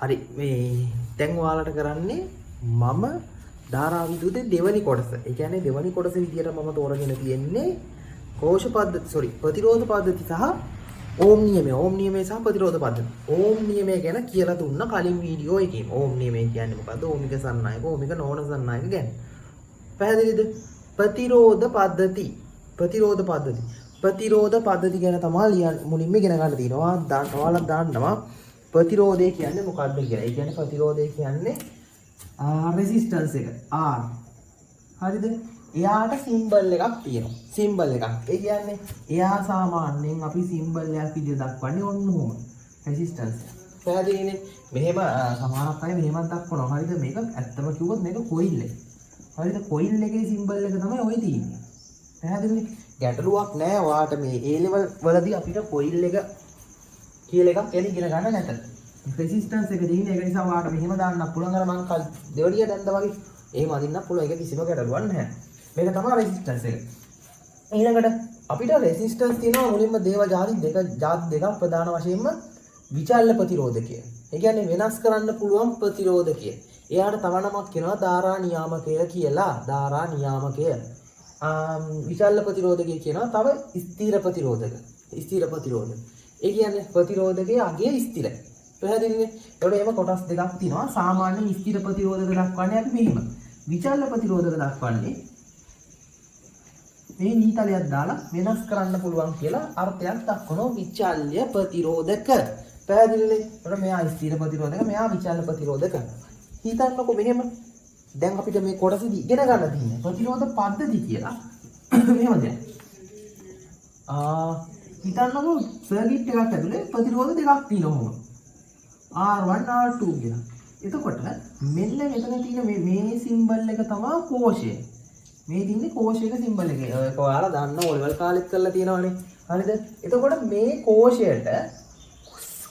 හරි මේ දැන් ඔයාලට කරන්නේ මම ධාරා විදුලිතේ දෙවනි කොටස. ඒ කියන්නේ දෙවනි කොටස විදියට මම තෝරගෙන තියෙන්නේ කෝෂ පද්ධති ප්‍රතිරෝධ පද්ධති සහ ඕම් නියමය. ඕම් නියමය සහ ප්‍රතිරෝධ පද්ධති. ඕම් නියමය ගැන කියලා දුන්න කලින් වීඩියෝ එකේ. ඕම් නියමය කියන්නේ මොකද්ද? ඕමික සන්නායක, ඕමික නොවන සන්නායක ගැන. පැහැදිලිද? ප්‍රතිරෝධ පද්ධති. ප්‍රතිරෝධ පද්ධති ගැන තමයි මුලින්ම ඉගෙන ගන්න තියෙනවා. ඔයාලා දන්නවා ප්‍රතිරෝධය කියන්නේ මොකක්ද කියලා. ඒ කියන්නේ ප්‍රතිරෝධය කියන්නේ resistance එක R. හරිද? එයාට සිම්බල් එකක් තියෙනවා. සිම්බල් එකක්. ඒ කියන්නේ එයා සාමාන්‍යයෙන් අපි සිම්බල් එකක් විදිහට දක්වන්නේ ඔන්න ඔහොම. resistance. පැහැදිලිනේ? මෙහෙම සමහරක් අය මෙහෙමත් දක්වනවා. හරිද? මේක ඇත්තම කිව්වොත් මේක කොයිල් එක. හරිද? කොයිල් එකේ සිම්බල් එක තමයි ඔය තියෙන්නේ. පැහැදිලිනේ? ගැටලුවක් නෑ ඔයාට මේ A level වලදී අපිට කොයිල් එක කියලා එකක් එලි ඉගෙන ගන්න නැත. රෙසිස්ටන්ස් එක තියෙන ඒක නිසා ඔයාට මෙහෙම දාන්නත් පුළුවන්. අර මං දෙවලිය දැන්දා වගේ එහෙම අදින්නත් පුළුවන්. ඒක කිසිම ගැටලුවක් නැහැ. මේක තමයි රෙසිස්ටන්ස් එක. ඊළඟට අපිට රෙසිස්ටන්ස් තියෙනවා මුලින්ම දේව ಜಾති දෙකක් ප්‍රධාන වශයෙන්ම විචල්්‍ය ප්‍රතිරෝධකය. ඒ කියන්නේ වෙනස් කරන්න පුළුවන් ප්‍රතිරෝධකය. එයාට තව නමක් කියනවා ධාරා නියාමකය කියලා. ධාරා නියාමකය. විචල්්‍ය ප්‍රතිරෝධකය කියනවා තව ස්ථිර ප්‍රතිරෝධක. ස්ථිර ප්‍රතිරෝධක. ඒ කියන්නේ ප්‍රතිරෝධකයේ අගය ස්ථිරයි. පැහැදිලිනේ? ඒකට එහෙම කොටස් දෙකක් තියෙනවා. සාමාන්‍යයෙන් ස්ථිර ප්‍රතිරෝධක දක්වන්නේ අපි මෙහෙම. විචල්්‍ය ප්‍රතිරෝධක දක්වන්නේ මේ නීතලයක් දාලා වෙනස් කරන්න පුළුවන් කියලා අර්ථයක් දක්වනවා විචල්්‍ය ප්‍රතිරෝධක. පැහැදිලිනේ? ඒකට මෙයා ස්ථිර ප්‍රතිරෝධක, මෙයා විචල්්‍ය ප්‍රතිරෝධක. හිතන්නකෝ මෙහෙම. දැන් අපිට මේ කොටසදී ඉගෙන ගන්න තියෙන්නේ ප්‍රතිරෝධ පද්ධති කියලා. මෙහෙම දෙයක්. හිතන්නකෝ සර්කිට් එකක් ඇතුලේ ප්‍රතිරෝධ දෙකක් තියෙනවා. R1 R2 කියලා. එතකොට මෙන්න මෙතන තියෙන මේ සිම්බල් එක තමයි කෝෂය. මේ තියෙන්නේ කෝෂයක සිම්බල් එක. ඒක ඔයාලා දන්න ඕලෙවල් කාලෙත් කරලා තියෙනවනේ. හරිද? එතකොට මේ කෝෂයට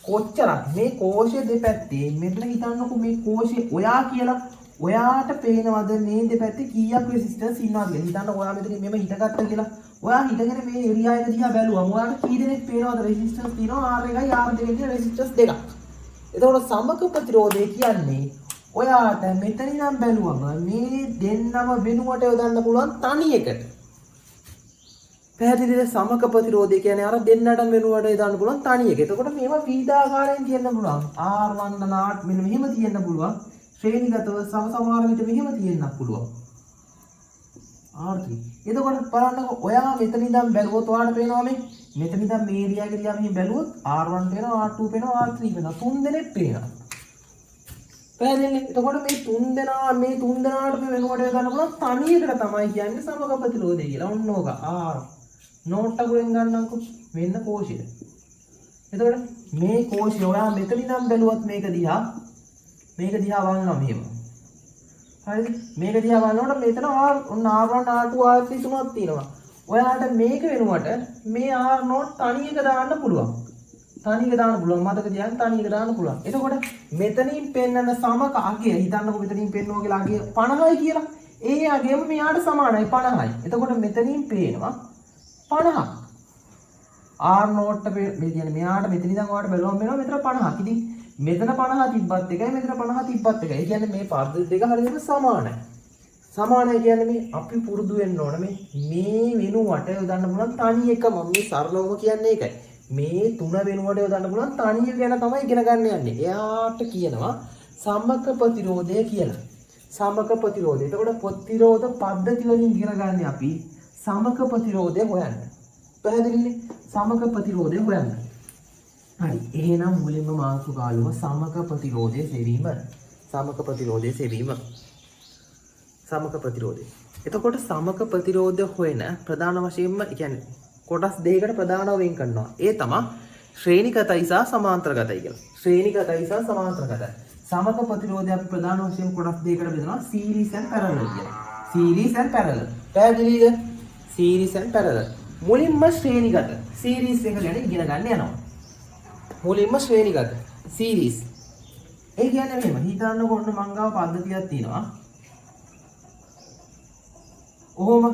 කොච්චරක් මේ කෝෂය දෙපැත්තේ මෙතන හිතන්නකෝ මේ කෝෂය ඔයා කියලා ඔයාට පේනවද මේ දෙපැත්තේ කීයක් රෙසිස්ටන්ස් ඉන්නවද කියලා. හිතන්න ඔයා මෙතන මෙම හිටගත්තා කියලා. ඔයා හිටගෙන මේ ඒරියා එක දිහා බැලුවම ඔයාට කී දෙනෙක් පේනවද රෙසිස්ටන්ස් තියෙනවා R1යි R2යි කියන රෙසිස්ටන්ස් දෙකක්. එතකොට සමක ප්‍රතිරෝධය කියන්නේ ඔයාට මෙතන ඉඳන් බැලුවම මේ දෙන්නම වෙනුවට යොදන්න පුළුවන් තනි එකට. පැහැදිලිද? සමක ප්‍රතිරෝධය කියන්නේ අර දෙන්නටම වෙනුවට යොදන්න පුළුවන් තනි එක. එතකොට මේවා විවිධාකාරයෙන් තියෙන්න පුළුවන්. R1 නාට් මෙන්න මෙහෙම තියෙන්න පුළුවන්. ශ්‍රේණිගතව සමසමාන විට මෙහෙම තියෙන්නත් පුළුවන්. R3. එතකොට බලන්නකො ඔයා මෙතන ඉඳන් බැලුවොත් ඔයාලට පේනවා මෙතන ඉඳන් මේ ඒරියා එක දිහා මෙහෙම බැලුවොත් R1 පේනවා, R2 පේනවා, R3 පේනවා. තුන් දෙනෙක් පේනවා. පැහැදිලිනේ? එතකොට මේ තුන් දෙනාට මේ වෙනුවට ගන්න පුළුවන් තනි එකට තමයි කියන්නේ සමක ප්‍රතිරෝධය කියලා. ඔන්න ඕක R. නෝට් අකුරෙන් ගන්නම්කො. මෙන්න කෝෂය. එතකොට මේ කෝෂය ඔයා මෙතන ඉඳන් බැලුවත් මේක දිහා බලනවා මෙහෙම. හරිද? මේක දිහා බලනකොට මෙතන ඔන්න R1 R2 R3 තුනක් තියෙනවා. ඔයාලට මේක වෙනුවට මේ R නෝට් තනි එක දාන්න පුළුවන්. මතක තියාගන්න තනි එක දාන්න පුළුවන්. එතකොට මෙතනින් පෙන්නන සමක අගය හිතන්නකො මෙතනින් පෙන්නවා කියලා අගය 50යි කියලා. ඒ අගයම මෙයාට සමානයි 50යි. එතකොට මෙතනින් පේනවා 50ක්. R නෝට් මේ කියන්නේ මෙයාට මෙතන ඉඳන් ඔයාලට බලවම් වෙනවා මෙතන 50ක්. ඉතින් මෙතන 50 තිබ්බත් එකයි මෙතන 50 තිබ්බත් එකයි. ඒ කියන්නේ මේ පද්ධති දෙක හරියටම සමානයි. සමානයි කියන්නේ මේ අපි පුරුදු වෙන්න ඕන මේ වෙනුවට යොදන්න පුළුවන් තනි එක. මම මේ සරලවම කියන්නේ ඒකයි. මේ තුන වෙනුවට යොදන්න පුළුවන් තනි එක ගැන තමයි ඉගෙන ගන්න යන්නේ. එයාට කියනවා සමක ප්‍රතිරෝධය කියලා. සමක ප්‍රතිරෝධය. එතකොට ප්‍රතිරෝධ පද්ධති වලින් ඉගෙන ගන්න අපි සමක ප්‍රතිරෝධය හොයන්න. පැහැදිලිනේ? සමක ප්‍රතිරෝධය හොයන්න. හරි. එහෙනම් මුලින්ම මාතෘකාවම සමක ප්‍රතිරෝධය සෙවීම. සමක ප්‍රතිරෝධය. එතකොට සමක ප්‍රතිරෝධය හොයන ප්‍රධාන වශයෙන්ම කියන්නේ කොටස් දෙකකට ප්‍රධානව වෙන් කරනවා. ඒ තමයි ශ්‍රේණිගතයි සහ සමාන්තරගතයි කියලා. ශ්‍රේණිගතයි සහ සමාන්තරගතයි. සමක ප්‍රතිරෝධය අපි ප්‍රධාන වශයෙන් කොටස් දෙකකට බෙදනවා. සීරීස් and පැරලල් කියලා. Series and parallel. පැහැදිලිද? Series and parallel. මුලින්ම ශ්‍රේණිගත සීරීස් එක ගැන ඉගෙන ගන්න යනවා. මුලින්ම ශ්‍රේණිගත සීරීස්. ඒ කියන්නේ මෙහෙම හිතන්නකො ඔන්න මං ගාව පද්ධතියක් තියෙනවා. ඔහොම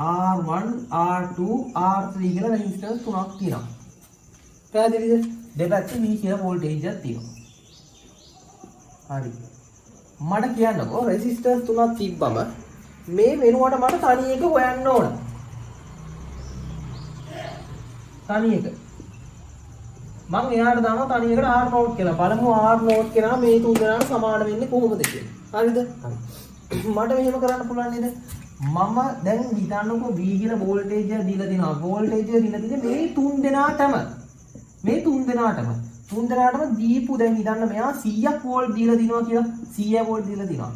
R1 R2 R3 කියලා රෙසිස්ටන්ස් තුනක් තියෙනවා. පැහැදිලිද? දෙපැත්තේ V කියලා වෝල්ටේජ් එකක් තියෙනවා. හරි. මට කියන්නකෝ රෙසිස්ටන්ස් තුනක් තිබ්බම මේ වෙනුවට මට තනි එක හොයන්න ඕන. තනි එක. මම එයාට දානවා තනි එකට R නෝට් කියලා. බලමු R නෝට් කෙනා මේ තුන් දෙනාට සමාන වෙන්නේ කොහොමද කියලා. හරිද? මට මෙහෙම කරන්න පුළුවන් නේද? මම දැන් හිතන්නකෝ V කියන වෝල්ටේජ් එක දීලා තිනවා. වෝල්ටේජ් එක දීලා තියෙන්නේ මේ තුන් දෙනාටම. මේ තුන් දෙනාටම දීපු දැන් හිතන්න මෙයා 100ක් වෝල්ට් දීලා තිනවා කියලා. 100 වෝල්ට් දීලා තිනවා.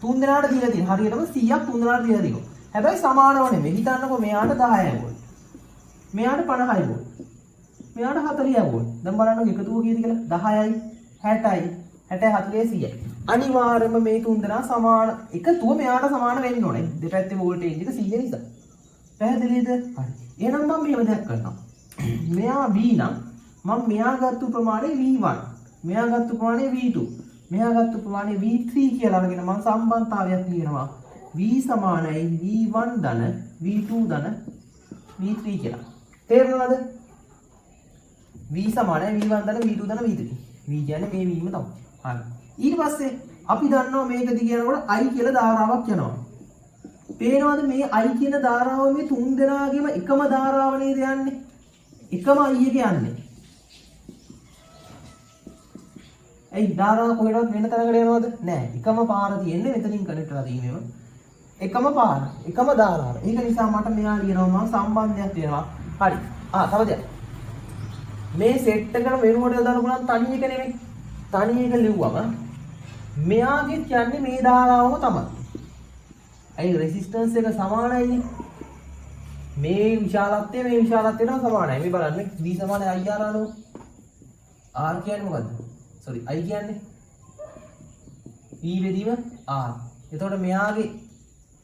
තුන් දෙනාට දීලා තියෙන හරියටම 100ක් තුන් දෙනාට දීලා තිනවා. හැබැයි සමානව නෙමෙයි. හිතන්නකෝ මෙයාට 10 වෝල්ට්. මෙයාට 50 වෝල්ට්. මෙයාට 40 වෝල්ට්. දැන් බලන්න එකතුව කීයද කියලා? 10යි 60යි 60 40 100යි. අනිවාර්යයෙන්ම මේ තුන් දෙනා සමාන එකතුව මෙයාට සමාන වෙන්න ඕනේ. දෙපැත්තේ වෝල්ටේජ් එක 100 නිසා. පැහැදිලිද? හරි. එහෙනම් මම මෙහෙම දෙයක් කරනවා. මෙයා V නම් මම මෙයා ගත්ත ප්‍රමාණය V1. මෙයා ගත්ත ප්‍රමාණය V2. මෙයා ගත්ත ප්‍රමාණය V3 කියලා අරගෙන මම සම්බන්ධතාවයක් ලියනවා. V සමානයි V1 ධන V2 ධන V3 කියලා. තේරුණාද? V සමානයි V1 ධන V2 ධන V3. V කියන්නේ මේ V ම තමයි. හරි. ඊට පස්සේ අපි දන්නවා මේක දිග යනකොට I කියලා ධාරාවක් යනවා. පේනවද මේ I කියන ධාරාව මේ තුන් දෙනාගේම එකම ධාරාව නේද යන්නේ? එකම I එක යන්නේ. ඒ ධාරාව කොහෙවත් වෙන තැනකට යනවද? නෑ. එකම පාර තියෙන්නේ මෙතනින් කනෙක්ට් කරලා තියෙනව. එකම පාර, එකම ධාරාව. ඒක නිසා මට මෙයා ලියනවා මම සම්බන්ධයක් ලියනවා. හරි. තව දෙයක්. මේ සෙට් එකට වෙනුවට යොදන්න පුළුවන් තනි එක නෙමෙයි. තනි එක ලිව්වම මෙයාගේ කියන්නේ මේ ධාරාවම තමයි. ඇයි රෙසිස්ටන්ස් එක සමානයිනේ. මේ විශාලත්වය මේ විශාලත්වයට සමානයි. මේ බලන්න V සමානයි IR අනුව. R කියන්නේ මොකද්ද? sorry I කියන්නේ E බෙදීම R. එතකොට මෙයාගේ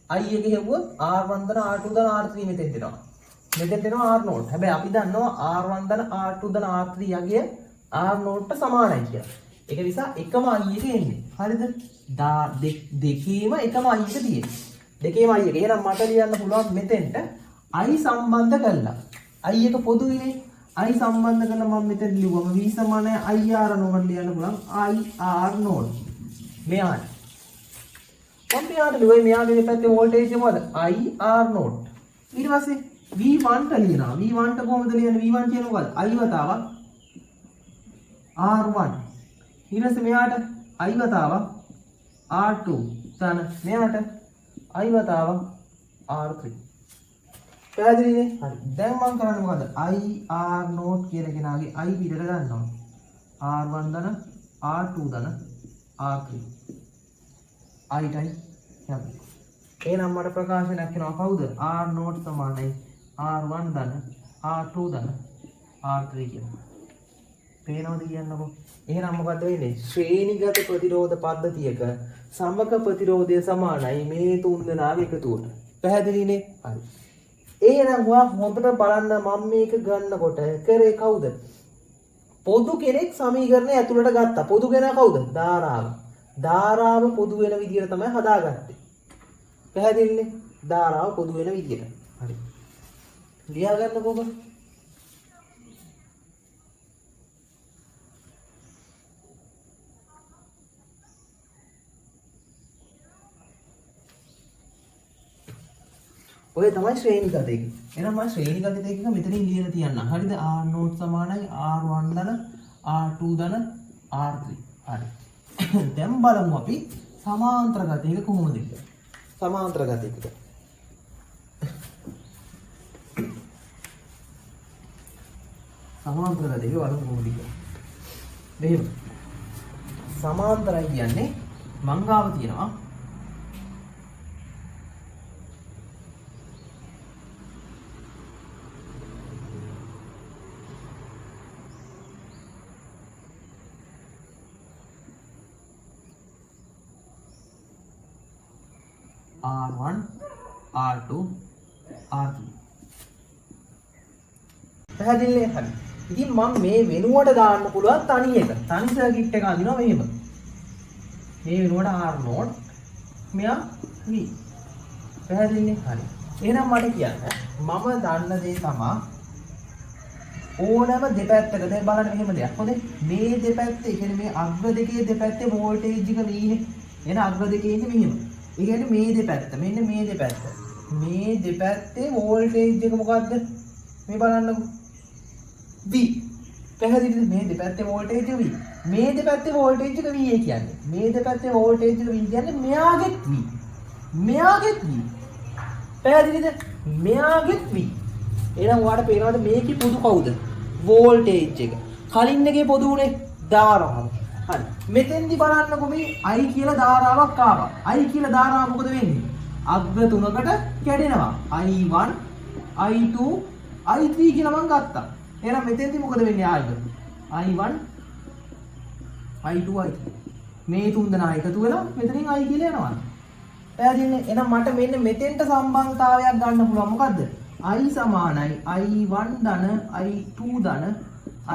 I එක හෙව්වොත් R1 ධන R2 ධන R3 මෙතෙන් දෙනවා. මෙතෙන් දෙනවා R නෝට්. හැබැයි අපි දන්නවා R1 ධන R2 ධන R3 යගේ R නෝට්ට සමානයි කියලා. ඒක නිසා එකම I එක එන්නේ. හරිද? දෙකේම එකම I එක තියෙන්නේ. දෙකේම I එක. එහෙනම් මට ලියන්න පුළුවන් මෙතෙන්ට I සම්බන්ධ කරලා. I එක පොදුයිනේ. I සම්බන්ධ කරලා මම මෙතන ලියුවම V සමානයි IR නෝඩ් ලියන්න පුළුවන්. IR node. මෙයාට. මම මෙයාට ලියුවේ මෙයාගේ පැත්තේ වෝල්ටේජ් එක මොකද? IR node. ඊට පස්සේ V1 ට ලියනවා. V1 ට කොහොමද ලියන්නේ? V1 කියන්නේ මොකද? I වතාවක් R1. ඊට පස්සේ මෙයාට I වතාවක් R2. තන මෙයාට I වතාවක් R3. පැහැදිලිනේ? හරි. දැන් මම කරන්නේ මොකද? IR නෝට් කියන කෙනාගේ I පිටට ගන්නවා. R1 ධන R2 ධන R3. I ටයි යම්. එහෙනම් මට ප්‍රකාශනයක් වෙනවා කවුද? R නෝට් සමානයි R1 ධන R2 ධන R3 කියලා. පේනවද කියන්නකෝ? එහෙනම් මොකද වෙන්නේ? ශ්‍රේණිගත ප්‍රතිරෝධ පද්ධතියක සමක ප්‍රතිරෝධය සමානයි මේ තුන් දෙනාගේ එකතුවට. පැහැදිලිනේ? හරි. එහෙනම් ඔයා හොඳට බලන්න මම මේක ගන්නකොට කරේ කවුද? පොදු කෙනෙක් සමීකරණය ඇතුළට ගත්තා. පොදු කෙනා කවුද? ධාරාව. ධාරාව පොදු වෙන විදිහට තමයි හදාගත්තේ. පැහැදිලිනේ? ධාරාව පොදු වෙන විදිහට. හරි. ලියා ගන්නකො. ඔය තමයි ශ්‍රේණිගත එක. එහෙනම් මම ශ්‍රේණිගත එක මෙතනින් ලියලා තියන්න. හරිද? R නෝට් සමානයි R1 ධන R2 ධන R3. හරි. දැන් බලමු අපි සමාන්තර ගත එක කොහොමද කියලා. සමාන්තර ගත එක. සමාන්තර ගත එක බලමු කොහොමද කියලා. මෙහෙම. සමාන්තරයි කියන්නේ මං ගාව තියෙනවා R1 R2 R3. පැහැදිලිනේ? හරි. ඉතින් මම මේ වෙනුවට දාන්න පුළුවන් තනි එක. තනි සර්කිට් එක අඳිනවා මෙහෙම. මේ වෙනුවට R නෝඩ් මෙයා V. පැහැදිලිනේ? හරි. එහෙනම් මට කියන්න මම දන්න දේ තමයි ඕනෑම දෙපැත්තක දැන් බලන්න මෙහෙම දෙයක්. හොඳේ. මේ දෙපැත්තේ කියන්නේ මේ අග්‍ර දෙකේ දෙපැත්තේ වෝල්ටේජ් එක V නේ. එන අග්‍ර දෙකේ ඉන්නේ මෙහෙම. ඒ කියන්නේ මේ දෙපැත්ත. මෙන්න මේ දෙපැත්ත. මේ දෙපැත්තේ වෝල්ටේජ් එක මොකද්ද? මේ බලන්නකෝ. V. පැහැදිලිද? මේ දෙපැත්තේ වෝල්ටේජ් එක V. මේ දෙපැත්තේ වෝල්ටේජ් එක V කියන්නේ. මේ දෙපැත්තේ වෝල්ටේජ් එක V කියන්නේ මෙයාගෙත් V. මෙයාගෙත් V. පැහැදිලිද? මෙයාගෙත් V. එහෙනම් ඔයාලට පේනවද මේකේ පොදු කවුද? වෝල්ටේජ් එක. කලින් එකේ පොදු උනේ ධාරාව. හරි. මෙතෙන්දි බලන්නකො මේ I කියලා ධාරාවක් ආවා. I කියලා ධාරාව මොකද වෙන්නේ? අග්‍ර තුනකට කැඩෙනවා. I1, I2, I3 කියලා මම ගත්තා. එහෙනම් මෙතෙන්දි මොකද වෙන්නේ ආයෙත්? I1, I2, I3. මේ තුන් දෙනා එකතු වෙලා මෙතනින් I කියලා යනවා. පැහැදිලිනේ? එහෙනම් මට මෙන්න මෙතෙන්ට සම්බන්ධතාවයක් ගන්න පුළුවන්. මොකද්ද? I සමානයි I1 ධන I2 ධන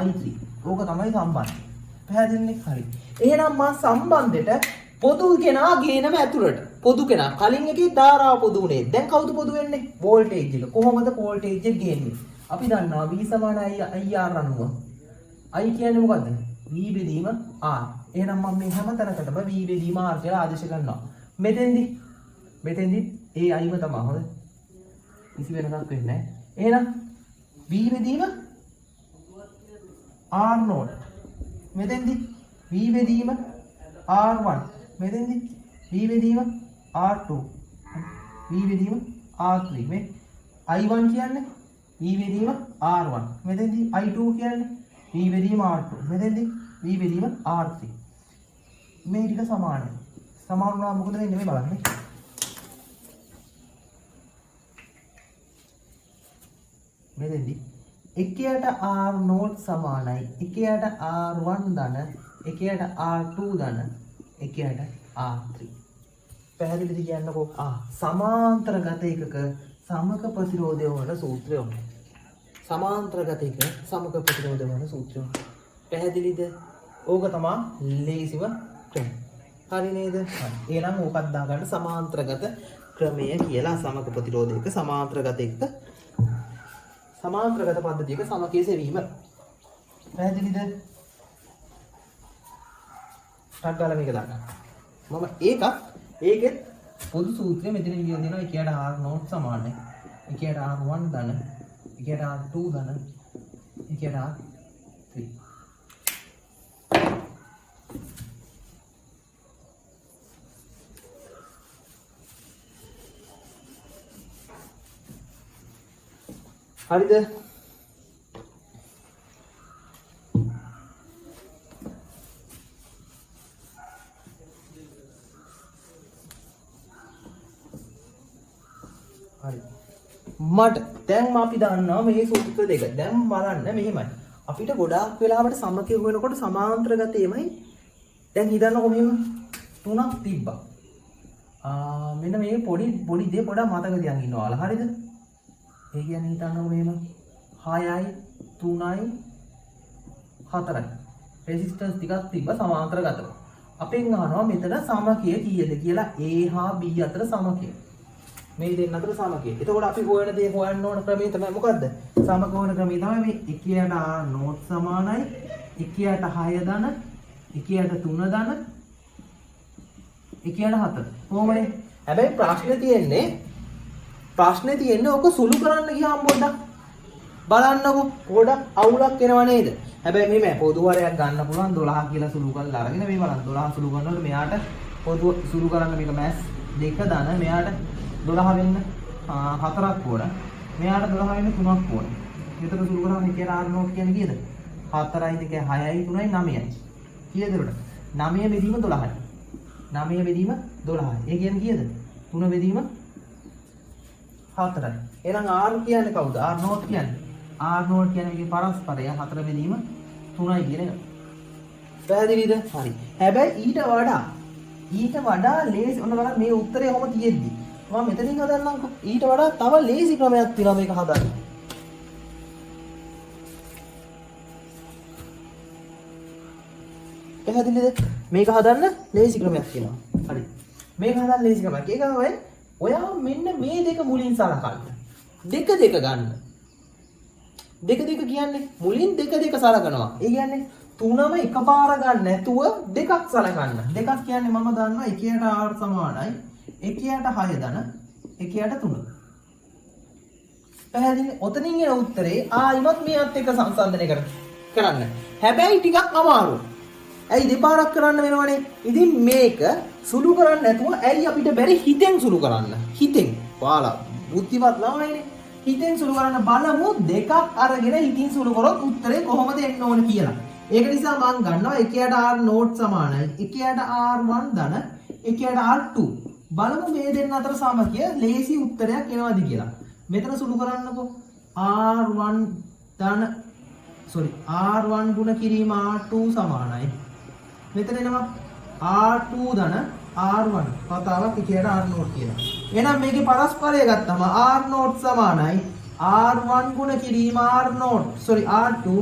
I3. ඕක තමයි සම්බන්ධය. පැහැදිලිනේ? හරි. එහෙනම් මා සම්බන්ධෙට පොදු කෙනා ගේනම ඇතුළට. පොදු කෙනා කලින් එකේ ධාරාව පොදු උනේ. දැන් කවුද පොදු වෙන්නේ? වෝල්ටේජ් එක. කොහොමද වෝල්ටේජ් එක ගේන්නේ? අපි දන්නවා V සමානයි IR අනුව. I කියන්නේ මොකද්ද? V බෙදීම R. එහෙනම් මම මේ හැම තැනකටම V බෙදීම R කියලා ආදේශ කරනවා. මෙතෙන්දි ඒ Iම තමයි. හොඳ. කිසි වෙනසක් වෙන්නේ නැහැ. එහෙනම් V බෙදීම R0. මෙතෙන්දි V බෙදීම R1. මෙතෙන්දි V බෙදීම R2. V බෙදීම R3. මේ I1 කියන්නේ V බෙදීම R1. මෙතෙන්දි I2 කියන්නේ V බෙදීම R2. මෙතෙන්දි V බෙදීම R3. මේ ටික සමානයි. සමාන වුණා මොකද වෙන්නේ මේ බලන්න. මෙතෙන්දි එකයට R0 සමානයි එකයට R1 ධන එකයට R2 ධන එකයට R3. පැහැදිලිද කියන්නකෝ? සමාන්තර ගත එකක සමක ප්‍රතිරෝධය වන සූත්‍රය ඔන්න. සමාන්තර ගත එක සමක ප්‍රතිරෝධය වන සූත්‍රය. පැහැදිලිද? ඕක තමයි ලේසිම ක්‍රමය. හරි නේද? හරි. එහෙනම් ඕකත් දාගන්න සමාන්තරගත ක්‍රමය කියලා සමක ප්‍රතිරෝධයක සමාන්තරගත එක සමාන්තරගත පද්ධතියක සමකයේ සෙවීම. පැහැදිලිද? ටග්ගාලා මේක දාගන්න. මම ඒකෙත් පොදු සූත්‍රය මෙතන විදියට දෙනවා. එකයට R0 සමානයි එකයට R1 ධන එකයට R2 ධන එකයට R3. හරිද? හරි. මට දැන් අපි දන්නවා මේ සූත්‍ර දෙක. දැන් බලන්න මෙහෙමයි. අපිට ගොඩාක් වෙලාවට සමකය වෙනකොට සමාන්තර ගතේමයි. දැන් හිතන්නකො මෙහෙම තුනක් තිබ්බා. මෙන්න මේ පොඩි දේ පොඩක් මතක තියන් ඉන්නවාලා. හරිද? ඒ කියන්නේ හිතන්නකො මෙහෙම 6යි 3යි 4යි රෙසිස්ටන්ස් ටිකක් තිබ්බ සමාන්තර ගතව. අපෙන් අහනවා මෙතන සමකය කීයද කියලා. A හා B අතර සමකය. මේ දෙන්න අතර සමකය. එතකොට අපි හොයන දේ හොයන්න ඕන ක්‍රමය තමයි මොකද්ද? සමක හොයන ක්‍රමය තමයි මේ එකයට R0 සමානයි එකයට 6 ධන එකයට 3 ධන එකයට 4. කොහොමනේ? හැබැයි ප්‍රශ්නේ තියෙන්නේ ඔක සුළු කරන්න ගියාම පොඩ්ඩක් බලන්නකො පොඩ්ඩක් අවුලක් එනවා නේද? හැබැයි මේ පොදු වරයක් ගන්න පුළුවන් 12 කියලා සුළු කරලා අරගෙන මේ බලන්න 12 සුළු කරනකොට මෙයාට පොදු සුළු කරන්න මේක මැස් 2 ධන මෙයාට 12 වෙන්න 4ක් ඕන. මෙයාට 12 වෙන්න 3ක් ඕන. මෙතන සුළු කරාම එකේ R0 කියන්නේ කීයද? 4යි 2යි 6යි 3යි 9යි. කීයද උඩ? 9 බෙදීම 12යි. 9 බෙදීම 12යි. ඒ කියන්නේ කීයද? 3 බෙදීම 4යි. එහෙනම් R කියන්නේ කවුද? R0 කියන්නේ. R0 කියන්නේ මේකේ පරස්පරය 4 බෙදීම 3යි කියන එක. පැහැදිලිද? හරි. හැබැයි ඊට වඩා ලේසි ඔන්න බලන්න මේ උත්තරේ කොහොම තියෙද්දි මම මෙතනින් හදන්නම්කෝ. ඊට වඩා තව ලේසි ක්‍රමයක් තියෙනවා මේක හදන්න. පැහැදිලිද? මේක හදන්න ලේසි ක්‍රමයක් තියෙනවා. හරි. මේක හදන්න ලේසි ක්‍රමයක්. ඒක තමයි ඔයා මෙන්න මේ දෙක මුලින් සලකන්න. දෙක ගන්න. දෙක දෙක කියන්නේ මුලින් දෙක දෙක සලකනවා. ඒ කියන්නේ තුනම එකපාර ගන්න නැතුව දෙකක් සලකන්න. දෙකක් කියන්නේ මම දන්නවා 1ට r සමානයි 1ට 6 ධන 1ට 3. පැහැදිලි? ඔතනින් එන උත්තරේ ආයිමත් මේවත් එක්ක සංසන්දනය කරන්න. හැබැයි ටිකක් අමාරුයි. ඇයි දෙපාරක් කරන්න වෙනවනේ? ඉතින් මේක සුළු කරන්න නැතුව ඇයි අපිට බැරි හිතෙන් සුළු කරන්න? හිතෙන්. ඔයාලා බුද්ධිමත් ළමයිනේ. හිතෙන් සුළු කරන්න බලමු දෙකක් අරගෙන හිතින් සුළු කරොත් උත්තරේ කොහොමද එන්න ඕන කියලා. ඒක නිසා මම ගන්නවා 1ට r නෝට් සමානයි 1ට r1 ධන 1ට r2. බලමු මේ දෙන්න අතර සමගිය ලේසි උත්තරයක් එනවද කියලා. මෙතන සුළු කරන්නකෝ r1 ධන r1 ගුණ කිරීම r2 සමානයි. මෙතන එනවා r2 ධන r1 කතාවක් 1ට r නෝට් කියලා. එහෙනම් මේකේ පරස්පරය ගත්තම r නෝට් සමානයි r1 ගුණ කිරීම r2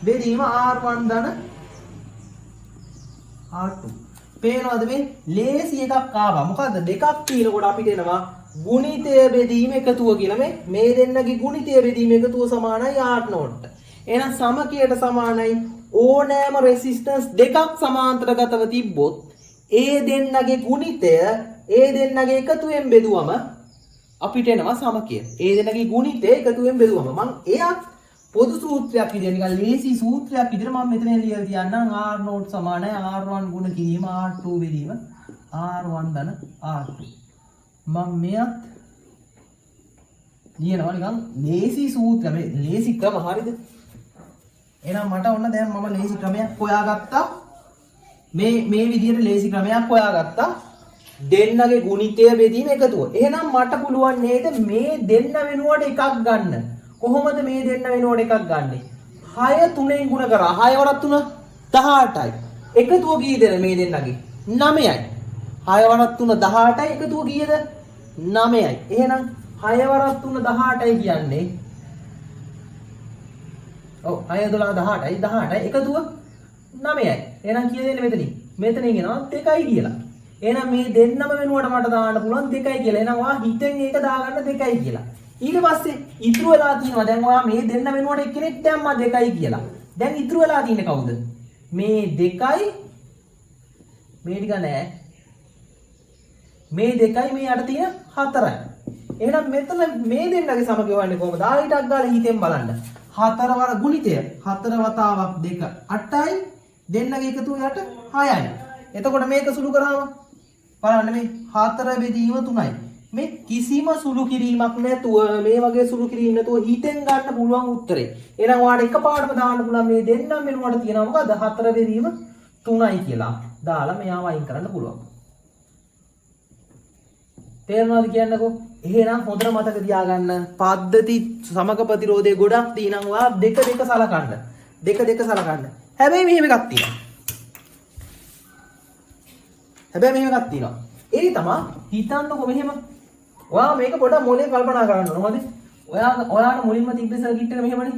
බෙදීම r1 ධන r2. පේනවද මේ ලේසි එකක් ආවා. මොකද්ද දෙකක් තියෙනකොට අපිට එනවා ගුණිතය බෙදීම එකතුව කියලා. මේ දෙන්නගේ ගුණිතය බෙදීම එකතුව සමානයි r නෝට්. එහෙනම් සමකයට සමානයි ඕනෑම රෙසිස්ටන්ස් දෙකක් සමාන්තරගතව තිබ්බොත් ඒ දෙන්නගේ ගුණිතය ඒ දෙන්නගේ එකතුවෙන් බෙදුවම අපිට එනවා සමකය. ඒ දෙන්නගේ ගුණිතය එකතුවෙන් බෙදුවම මම එයත් පොදු සූත්‍රයක් විදිහට නිකන් ලේසි සූත්‍රයක් විදිහට මම මෙතන ලියලා තියන්නම් r නෝට් සමානයි r1 ගුණ කිරීම r2 බෙදීම r1 ධන r2. මම මෙයත් ලියනවා නිකන් ලේසි සූත්‍රය. මේ ලේසි ක්‍රම හරියද? එහෙනම් මට ඔන්න දැන් මම ලේසි ක්‍රමයක් හොයාගත්තා. මේ විදිහට ලේසි ක්‍රමයක් හොයාගත්තා. දෙන්නගේ ගුණිතය බෙදීම එකතුව. එහෙනම් මට පුළුවන් නේද මේ දෙන්න වෙනුවට එකක් ගන්න. කොහොමද මේ දෙන්න වෙනුවට එකක් ගන්නෙ? 6 3ෙන් ගුණ කරා. 6 වරක් 3 18යි. එකතුව කීයද මේ දෙන්නගේ? 9යි. 6 වරක් 3 18යි. එකතුව කීයද? 9යි. එහෙනම් 6 වරක් 3 18යි කියන්නේ ඔව් 6 12 18යි 18යි එකතුව 9යි. එහෙනම් කීයද එන්නේ මෙතනින්? මෙතනින් එනවා 2යි කියලා. එහෙනම් මේ දෙන්නම වෙනුවට මට දාන්න පුළුවන් 2යි කියලා. එහෙනම් ඔයා හිතෙන් ඒක දාගන්න 2යි කියලා. ඊට පස්සේ ඉතුරු වෙලා තියෙනවා දැන් ඔයා මේ දෙන්න වෙනුවට එක්කෙනෙක් දැම්මා 2යි කියලා. දැන් ඉතුරු වෙලා තියෙන්නේ කවුද? මේ 2යි මේ ටික නෑ. මේ 2යි මේ යට තියෙන 4යි. එහෙනම් මෙතන මේ දෙන්නගේ සමගය හොයන්නේ කොහොමද? ආයිටක් ගාලා හිතෙන් බලන්න. 4 වර ගුණිතය 4 වතාවක් 2 8යි දෙන්නගේ එකතුව යට 6යි. එතකොට මේක සුළු කරාම බලන්න මේ 4 බෙදීම 3යි. මේ කිසිම සුළු කිරීමක් නැතුව මේ වගේ සුළු කිරීම නැතුව හිතෙන් ගන්න පුළුවන් උත්තරේ. එහෙනම් ඔයාලට එකපාරටම දාන්න පුළුවන් මේ දෙන්නම වෙනුවට තියෙනවා මොකද 4 බෙදීම 3යි කියලා. දාලා මෙයාව අයින් කරන්න පුළුවන්. තේරෙනවද කියන්නකෝ? එහෙනම් හොඳට මතක තියාගන්න පද්ධති සමග ප්‍රතිරෝධය ගොඩක් තියෙනවා. ඔයා දෙක දෙක සලකන්න. දෙක දෙක සලකන්න. හැබැයි මෙහෙම එකක් තියෙනවා. ඒ තමයි හිතන්නකෝ මෙහෙම. ඔයා මේක පොඩ්ඩක් මොලේ කල්පනා කරන්න ඕන. හොඳද? ඔයාට මුලින්ම තිබ්බ සර්කිට් එක මෙහෙමනේ.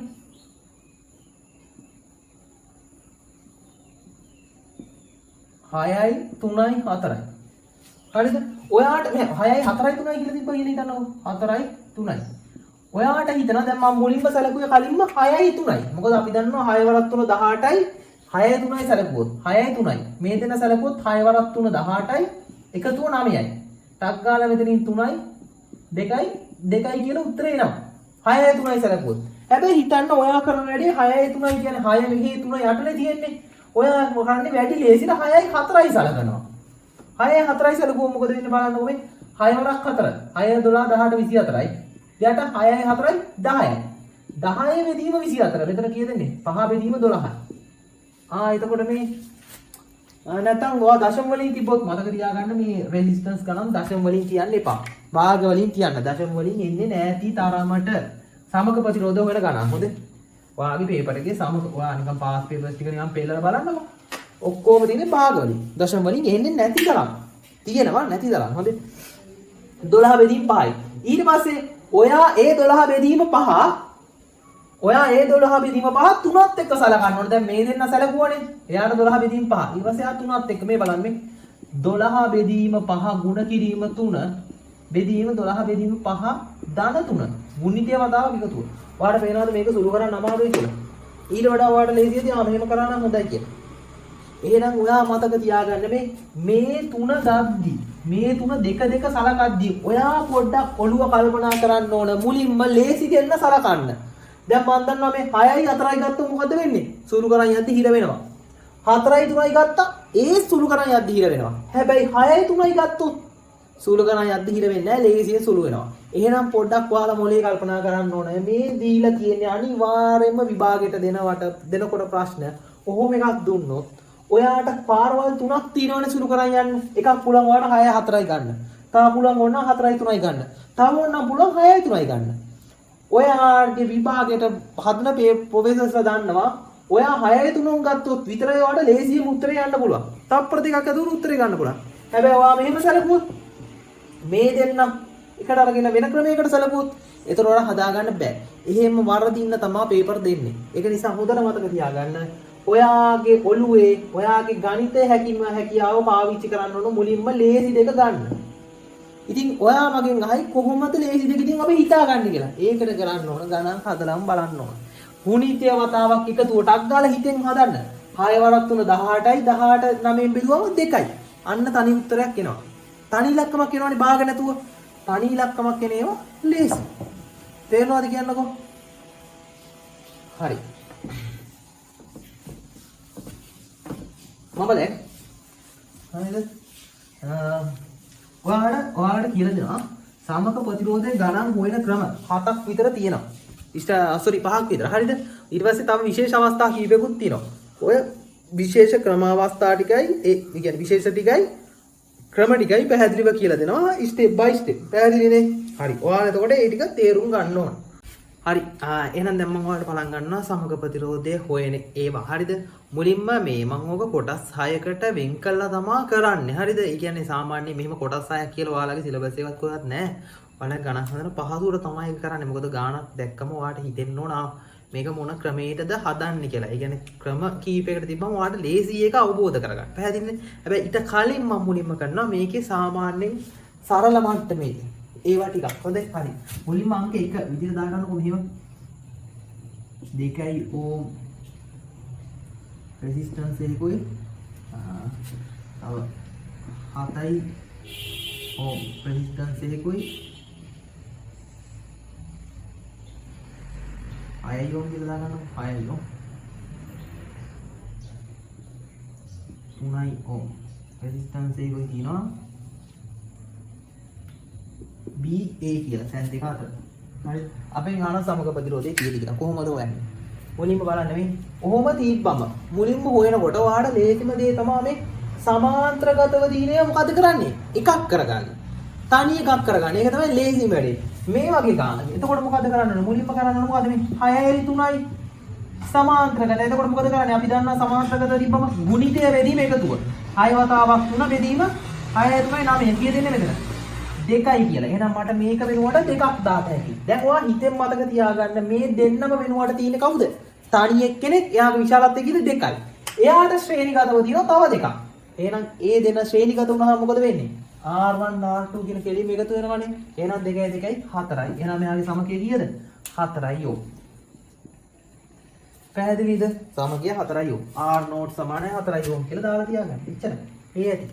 හයයි 3යි 4යි. හරිද? ඔයාට මේ 6යි 4යි 3යි කියලා තිබ්බ කියලා හිතන්නකෝ. 4යි 3යි. ඔයාට හිතනවා දැන් මම මුලින්ම සැලකුවේ කලින්ම 6යි 3යි. මොකද අපි දන්නවා 6 වරක් 3 18යි 6යි 3යි සැලකුවොත් 6යි 3යි. මේ දෙන සැලකුවොත් 6 වරක් 3 18යි එකතුව 9යි. ටක් ගාලා මෙතනින් 3යි 2යි කියලා උත්තරේ එනවා. 6යි 3යි සැලකුවොත්. හැබැයි හිතන්න ඔයා කරන වැඩේ 6යි 3යි කියන්නේ 6 මෙහි 3 යටනේ තියෙන්නේ. ඔයා මොකන්නේ වැඩි ලේසියට 6යි 4යි සැලකනවා. 6යි 4යි සැලකුවොත් මොකද වෙන්නේ බලන්නකෝ මේ 6 වරක් 4 6 12 18 24යි. ඊට 6යි 4යි 10යි. 10 බෙදීම 24. මෙතන කීයද දෙන්නේ? 5 බෙදීම 12යි. එතකොට මේ නැත්නම් ඔයා දශම වලින් තිබ්බොත් මතක තියාගන්න මේ රෙසිස්ටන්ස් ගණන් දශම වලින් කියන්න එපා. භාග වලින් කියන්න. දශම වලින් එන්නේ නැති තරමට සමක ප්‍රතිරෝධ වෙන ගණන්. හොඳ? ඔයාගේ පේපර් එකේ සමක ඔයා නිකන් පාස් පේපර්ස් ටික නිකන් පෙන්නලා බලන්නකෝ. ඔක්කොම තියෙන්නේ භාග වලින්. දශම වලින් එන්නේ නැති තරම්. තියෙනවා නැති තරම්. හොඳ? 12 බෙදීම 5යි. ඊට පස්සේ ඔයා ඒ 12 බෙදීම 5 ඔයා ඒ 12 බෙදීම 5 තුනත් එක්ක සලකන්න ඕනේ. දැන් මේ දෙන්න සැලකුවානේ. එයාට 12 බෙදීම 5. ඊට පස්සේ එයා තුනත් එක්ක මේ බලන්න මේ 12 බෙදීම 5 ගුණ කිරීම 3 බෙදීම 12 බෙදීම 5 ධන 3 ගුණිතය වතාවක් එකතුව. ඔයාලට පේනවාද මේක සුළු කරන්න අමාරුයි කියලා? ඊට වඩා ඔයාලට ලේසියදී මෙහෙම කරා නම් හොඳයි කියලා. එහෙනම් ඔයා මතක තියාගන්න මේ තුන ගද්දි මේ තුන දෙක සලකද්දි ඔයා පොඩ්ඩක් ඔළුව කල්පනා කරන්න ඕන මුලින්ම ලේසි දෙන්න සලකන්න. දැන් මම දන්නවා මේ 6යි 4යි ගත්තොත් මොකද වෙන්නේ? සුළු කරන් යද්දි හිර වෙනවා. 4යි 3යි ගත්තා ඒ සුළු කරන් යද්දි හිර වෙනවා. හැබැයි 6යි 3යි ගත්තොත් සුළු කරන් යද්දි හිර වෙන්නේ නැහැ, ලේසියෙන් සුළු වෙනවා. එහෙනම් පොඩ්ඩක් ඔයාලා මොලේ කල්පනා කරන්න ඕන මේ දීලා තියෙන්නේ අනිවාර්යයෙන්ම විභාගෙට දෙනකොට ප්‍රශ්න ඔහොම එකක් දුන්නොත් ඔයාට පාරවල් තුනක් තියෙනවනේ සුළු කරන් යන්න. එකක් පුළුවන් ඔයාට 6 4යි ගන්න. තව පුළුවන් ඕන 4යි 3යි ගන්න. තව ඕන පුළුවන් 6යි 3යි ගන්න. ඔයාගේ විභාගයට හදන ප්‍රොෆෙසර්ස්ලා දන්නවා ඔයා 6යි 3න් ගත්තොත් විතරයි ඔයාට ලේසියෙන් උත්තරේ යන්න පුළුවන්. තප්පර දෙකක් ඇතුළු උත්තරේ ගන්න පුළුවන්. හැබැයි ඔයා මෙහෙම සැලකුවොත් මේ දෙන්න එකට අරගෙන වෙන ක්‍රමයකට සැලකුවොත් ඒතර ඔයාලා හදාගන්න බෑ. එහෙම වරදින්න තමයි පේපර් දෙන්නේ. ඒක නිසා හොඳට මතක තියාගන්න ඔයාගේ ඔළුවේ ඔයාගේ ගණිතය හැකියාව පාවිච්චි කරන්න ඕන මුලින්ම ලේසි දෙක ගන්න. ඉතින් ඔයා මගෙන් අහයි කොහොමද ලේසි දෙක ඉතින් අපි හිතාගන්නේ කියලා. ඒකට කරන්න ඕන ගණන් හදලාම බලන්න ඕන. ගුණිතය වතාවක් එකතුවටක් ගාලා හිතෙන් හදන්න. 6 වරක් 3 18යි 18 9න් බෙදුවම 2යි. අන්න තනි උත්තරයක් එනවා. තනි ඉලක්කමක් එනවනේ භාග නැතුව. තනි ඉලක්කමක් එන ඒවා ලේසි. තේරෙනවද කියන්නකෝ? හරි. මම දැන් හරිද? ඔයාලට කියලා දෙනවා සමක ප්‍රතිරෝධයේ ගණන් හොයන ක්‍රම 7ක් විතර තියෙනවා. පහක් විතර. හරිද? ඊට පස්සේ තව විශේෂ අවස්ථා කීපයකුත් තියෙනවා. ඔය විශේෂ ක්‍රම අවස්ථා ටිකයි ඒ කියන්නේ විශේෂ ටිකයි ක්‍රම ටිකයි පැහැදිලිව කියලා දෙනවා ස්ටෙප් බයි ස්ටෙප්. පැහැදිලිනේ? හරි. ඔයාලා එතකොට ඒ ටික තේරුම් ගන්න ඕන. හරි. එහෙනම් දැන් මම ඔයාලට බලන් ගන්නවා සමග ප්‍රතිරෝධය හොයන ඒවා. හරිද? මුලින්ම මේ මම ඕක කොටස් 6කට වෙන් කළා තමා කරන්නේ. හරිද? ඒ කියන්නේ සාමාන්‍යයෙන් මෙහෙම කොටස් 6ක් කියලා ඔයාලගේ සිලබස් එකවත් කොහෙවත් නැහැ. ඔයාලා ගණන් හදන පහසුවට තමයි ඒක කරන්නේ. මොකද ගාණක් දැක්කම ඔයාලට හිතෙන්න ඕන මේක මොන ක්‍රමයකටද හදන්නේ කියලා. ඒ කියන්නේ ක්‍රම කීපයකට තිබ්බම ඔයාලට ලේසි එක අවබෝධ කරගන්න. පැහැදිලිනේ? හැබැයි ඊට කලින් මම මුලින්ම කරනවා මේකේ සාමාන්‍යයෙන් සරල මට්ටමේදී ඒවා ටිකක්. හොඳයි. හරි. මුලින්ම අංක 1 විදිහට දාගන්නකො මෙහෙම. 2 ඕම් රෙසිස්ටන්ස් එකකුයි. තව 7යි ඕම් රෙසිස්ටන්ස් එකකුයි. 6යි ඕම් කියලා දාගන්නකො. 6යි ඕම්. 3යි ඕම් රෙසිස්ටන්ස් එකකුයි තියෙනවා. BA කියලා සැන් දෙක අතර. හරි. අපෙන් අහන සමග ප්‍රතිරෝධය කීයද කියලා. කොහොමද හොයන්නේ? මුලින්ම බලන්න මේ. ඔහොම තිබ්බම මුලින්ම හොයනකොට ඔයාලට ලේසිම දේ තමයි මේ සමාන්තරගතව දිනේ මොකද කරන්නේ? එකක් කරගන්න. තනි එකක් කරගන්න. ඒක තමයි ලේසිම වැඩේ. මේ වගේ ගානක්. එතකොට මොකද කරන්න ඕනේ? මුලින්ම කරන්න ඕනේ මොකද මේ 6යි 3යි සමාන්තරගත. එතකොට මොකද කරන්නේ? අපි දන්නා සමාන්තරගත තිබ්බම ගුණිතය බෙදීම එකතුව. 6 වතාවක් 3 බෙදීම 6යි 3යි 9යි කීය දෙන්නේ මෙතන? 2යි කියලා. එහෙනම් මට මේක වෙනුවට දෙකක් දාත හැකියි. දැන් ඔයා හිතෙන් මතක තියාගන්න මේ දෙන්නම වෙනුවට තියෙන්නේ කවුද? තනි එක්කෙනෙක් එයාගේ විශාලත්වය කීයද 2යි. එයාට ශ්‍රේණිගතව තියෙනවා තව දෙකක්. එහෙනම් ඒ දෙන ශ්‍රේණිගත වුණාම මොකද වෙන්නේ? R1 R2 කියන කෙලිම එකතු වෙනවනේ. එහෙනම් 2යි 2යි 4යි. එහෙනම් මෙයාගේ සමකය කීයද? 4යි යෝ. පැහැදිලිද? සමකය 4යි යෝ. R0 සමානයි 4යි යෝ කියලා දාලා තියාගන්න. එච්චරයි. ඒ ඇති.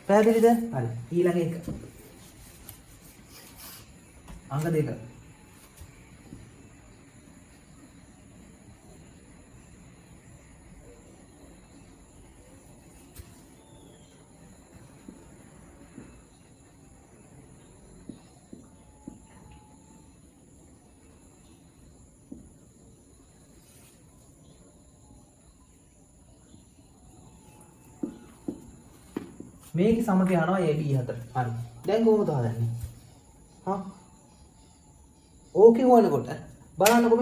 පැහැදිලිද? හරි. ඊළඟ එක. අංක 2. මේකේ සමග යනවා AB 4. හරි. දැන් කොහොමද හදන්නේ? හා ඕකේ වුණකොට බලන්නකො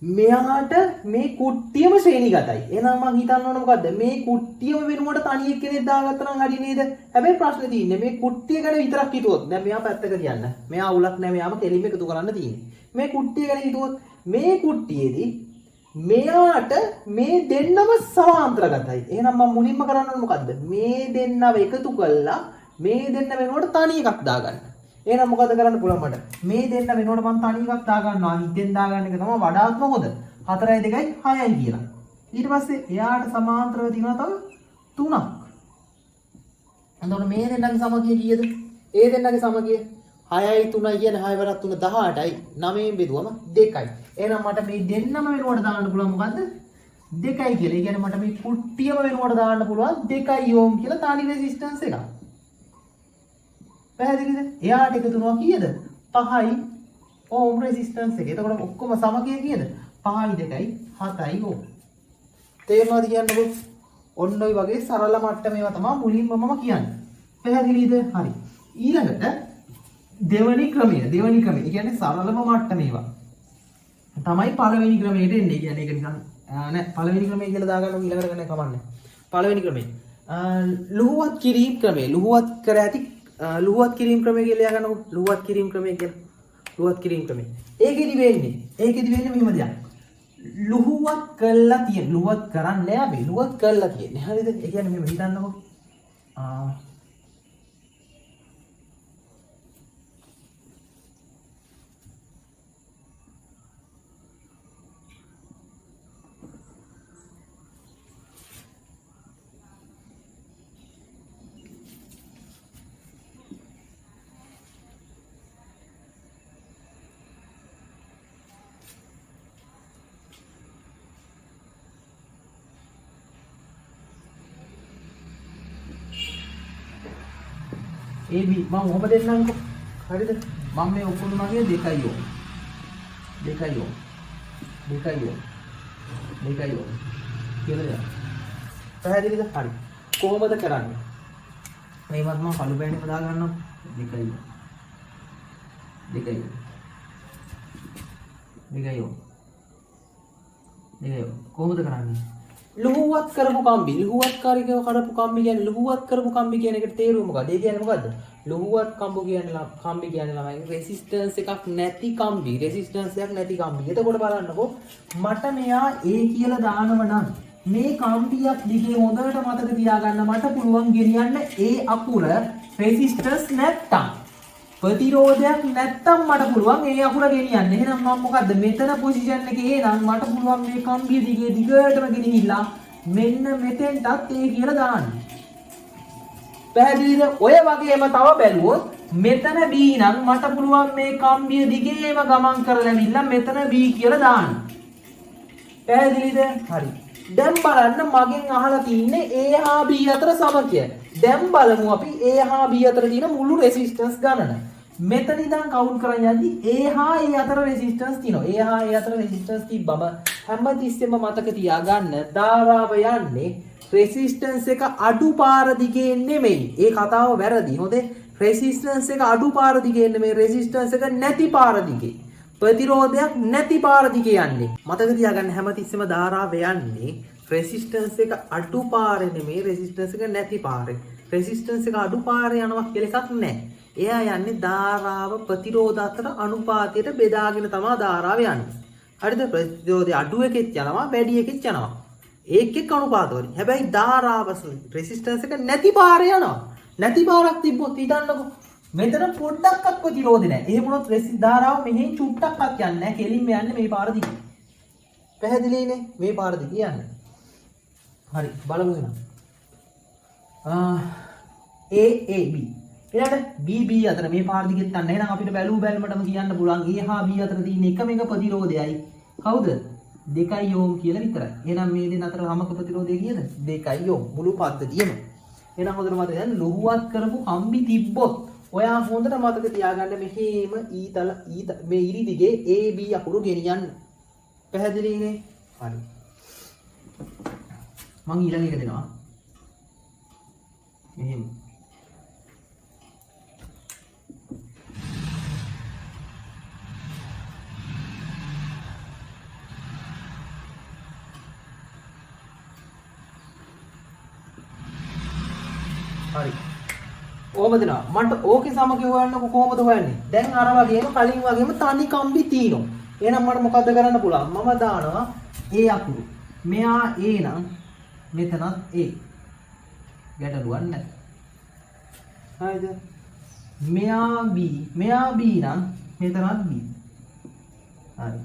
මෙයාට මේ කුට්ටියම ශ්‍රේණිගතයි. එහෙනම් මං හිතන්න ඕන මොකද්ද? මේ කුට්ටියම වෙනුවට තනි එක්කෙනෙක් දාගත්තා නම් හරි නේද? හැබැයි ප්‍රශ්නේ තියෙන්නේ මේ කුට්ටිය ගැන විතරක් හිතුවොත්. දැන් මෙයා පැත්තක තියන්න. මෙයා අවුලක් නැහැ. මෙයාම කෙලින්ම එකතු කරන්න තියෙන්නේ. මේ කුට්ටිය ගැන හිතුවොත් මේ කුට්ටියේදී මෙයාට මේ දෙන්නම සමාන්තරගතයි. එහෙනම් මම මුලින්ම කරන්න ඕන මොකද්ද? මේ දෙන්නව එකතු කළා මේ දෙන්න වෙනුවට තනි එකක් දාගන්න. එහෙනම් මොකද කරන්න පුළුවන් මට? මේ දෙන්න වෙනකොට මම තනි එකක් දා ගන්නවා. හිතෙන් දා ගන්න එක තමයි වඩාත්ම හොඳ. 4යි 2යි 6යි කියලා. ඊට පස්සේ එයාට සමාන්තරව තියෙනවා තව 3ක්. එතකොට මේ දෙන්නගේ සමගිය කීයද? ඒ දෙන්නගේ සමගිය 6යි 3යි කියන්නේ 6 වරක් 3 18යි 9න් බෙදුවම 2යි. එහෙනම් මට මේ දෙන්නම වෙනුවට දාන්න පුළුවන් මොකද්ද? 2යි කියලා. ඒ කියන්නේ මට මේ කුට්ටියම වෙනුවට දාන්න පුළුවන් 2යි ඕම් කියලා තනි රෙසිස්ටන්ස් එකක්. පැහැදිලිද? එයාට එකතු වෙනවා කීයද? 5යි ඕම් රෙසිස්ටන්ස් එක. එතකොට ඔක්කොම සමගිය කීයද? 5යි 2යි 7යි ඕම්. තේරෙනවද කියන්නකෝ? ඔන්න ඔය වගේ සරල මට්ටමේවා තමයි මුලින්ම මම කියන්නේ. පැහැදිලිද? හරි. ඊළඟට දෙවනි ක්‍රමය. ඒ කියන්නේ සරලම මට්ටමේවා. තමයි පළවෙනි ක්‍රමයට එන්නේ. කියන්නේ ඒක නිකන් නෑ පළවෙනි ක්‍රමය කියලා දාගන්න ඊළඟට ගන්න කමන්නේ. පළවෙනි ක්‍රමය. ලුහුවත් කිරීම ක්‍රමය. ලුහුවත් කර ඇති ලුහුවත් කිරීම ක්‍රමය කියලා යාගන්නකො. ලුහුවත් කිරීම ක්‍රමය කියලා. ලුහුවත් කිරීම ක්‍රමය. ඒකෙදි වෙන්නේ මෙහෙම දෙයක්. ලුහුවත් කළා තියෙන. ලුහුවත් කරන්නේ නෑ අපි. ලුහුවත් කළා තියෙන්නේ. හරිද? ඒ කියන්නේ මෙහෙම හිතන්නකො. AB මම ඔහොම දෙන්නම්කෝ. හරිද? මම මේ ඔක්කොම මගේ 2යි ඕම්. 2යි ඕම්. 2යි ඕම්. 2යි ඕම්. කියලා දෙන්න. පැහැදිලිද? හරි. කොහොමද කරන්නේ? මේවත් මම කළු බෑනේ හදා ගන්නවා. 2යි ඕම්. 2යි ඕම්. 2යි ඕම්. 2යි ඕම්. කොහොමද කරන්නේ? ලුහුවත් කරපු කම්බි. ලුහුවත් කාරිකව කඩපු කම්බි කියන්නේ ලුහුවත් කරපු කම්බි කියන එකට තේරුම මොකක්ද? ඒ කියන්නේ මොකද්ද? ලුහුවත් කම්බි කියන්නේ ළමයි රෙසිස්ටන්ස් එකක් නැති කම්බි. රෙසිස්ටන්ස් එකක් නැති කම්බි. එතකොට බලන්නකෝ මට මෙයා A කියලා දානව නම් මේ කම්බියක් දිගේ හොඳට මතක තියාගන්න මට පුළුවන් ගෙනියන්න A අකුර රෙසිස්ටන්ස් නැත්තම් ප්‍රතිරෝධයක් නැත්තම් මට පුළුවන් A අකුර ගෙනියන්න. එහෙනම් මම මොකද්ද මෙතන පොසිෂන් එකේ නම් මට පුළුවන් මේ කම්බිය දිගේ දිගටම ගෙනිහිල්ලා මෙන්න මෙතෙන්ටත් A කියලා දාන්න. පැහැදිලිද? ඔය වගේම තව බැලුවොත් මෙතන B නම් මට පුළුවන් මේ කම්බිය දිගේම ගමන් කරලා ඇවිල්ලා මෙතන B කියලා දාන්න. පැහැදිලිද? හරි. දැන් බලන්න මගෙන් අහලා තින්නේ A හා B අතර සමකය. දැන් බලමු අපි A හා B අතර තියෙන මුළු රෙසිස්ටන්ස් ගණන. මෙතන ඉඳන් කවුන්ට් කරන් යද්දි A හා A අතර රෙසිස්ටන්ස් තියෙනවා. A හා A අතර රෙසිස්ටන්ස් තිබ්බම හැමතිස්සෙම මතක තියාගන්න ධාරාව යන්නේ රෙසිස්ටන්ස් එක අඩු පාර දිගේ නෙමෙයි. ඒ කතාව වැරදි. හොඳේ. රෙසිස්ටන්ස් එක අඩු පාර දිගේ නෙමෙයි. රෙසිස්ටන්ස් එක නැති පාර දිගේ. ප්‍රතිරෝධයක් නැති පාර දිගේ යන්නේ. මතක තියාගන්න හැමතිස්සෙම ධාරාව යන්නේ රෙසිස්ටන්ස් එක අඩු පාරේ නෙමෙයි රෙසිස්ටන්ස් එක නැති පාරේ. රෙසිස්ටන්ස් එක අඩු පාරේ යනවා කියලා එකක් නැහැ. එයා යන්නේ ධාරාව ප්‍රතිරෝධ අතර අනුපාතයට බෙදාගෙන තමයි ධාරාව යන්නේ. හරිද? ප්‍රතිරෝධය අඩු එකෙත් යනවා වැඩි එකෙත් යනවා. ඒකෙක් අනුපාතවලින්. හැබැයි ධාරාව රෙසිස්ටන්ස් එක නැති පාරේ යනවා. නැති පාරක් තිබ්බොත් හිතන්නකෝ මෙතන පොඩ්ඩක්වත් ප්‍රතිරෝධය නැහැ. එහෙම වුණොත් ධාරාව මෙහෙන් චුට්ටක්වත් යන්නේ නැහැ. කෙලින්ම යන්නේ මේ පාර දිගේ. පැහැදිලිනේ? මේ පාර දිගේ යන්නේ. හරි බලමු එහෙනම්. AAB ඊළඟට BB අතර මේ පාර දිගෙත් යන්න. එහෙනම් අපිට බැලූ බැලමටම කියන්න පුළුවන් A හා B අතර තියෙන එකම එක ප්‍රතිරෝධයයි. කවුද? 2 ඕම් කියලා විතරයි. එහෙනම් මේ දෙන්න අතර සමක ප්‍රතිරෝධය කීයද? 2 ඕම්. මුළු පද්ධතියම. එහෙනම් හොඳට මතක තියාගන්න ලුහුවත් කරපු කම්බි තිබ්බොත් ඔයා හොඳට මතක තියාගන්න මෙහෙම මේ ඉරි දිගේ AB අකුරු ගෙනියන්න. පැහැදිලිනේ? හරි. මම ඊළඟ එක දෙනවා. මෙහෙම. හරි. ඕම දෙනවා. මට ඕකේ සමගිය හොයන්නකො කොහොමද හොයන්නේ? දැන් අර වගේම කලින් වගේම තනි කම්බි තියෙනවා. එහෙනම් මට මොකද්ද කරන්න පුළුවන්? මම දානවා A අකුරු. මෙයා A නම් මෙතනත් A. ගැටලුවක් නැහැ. හරිද? මෙයා B නම් මෙතනත් B. හරි.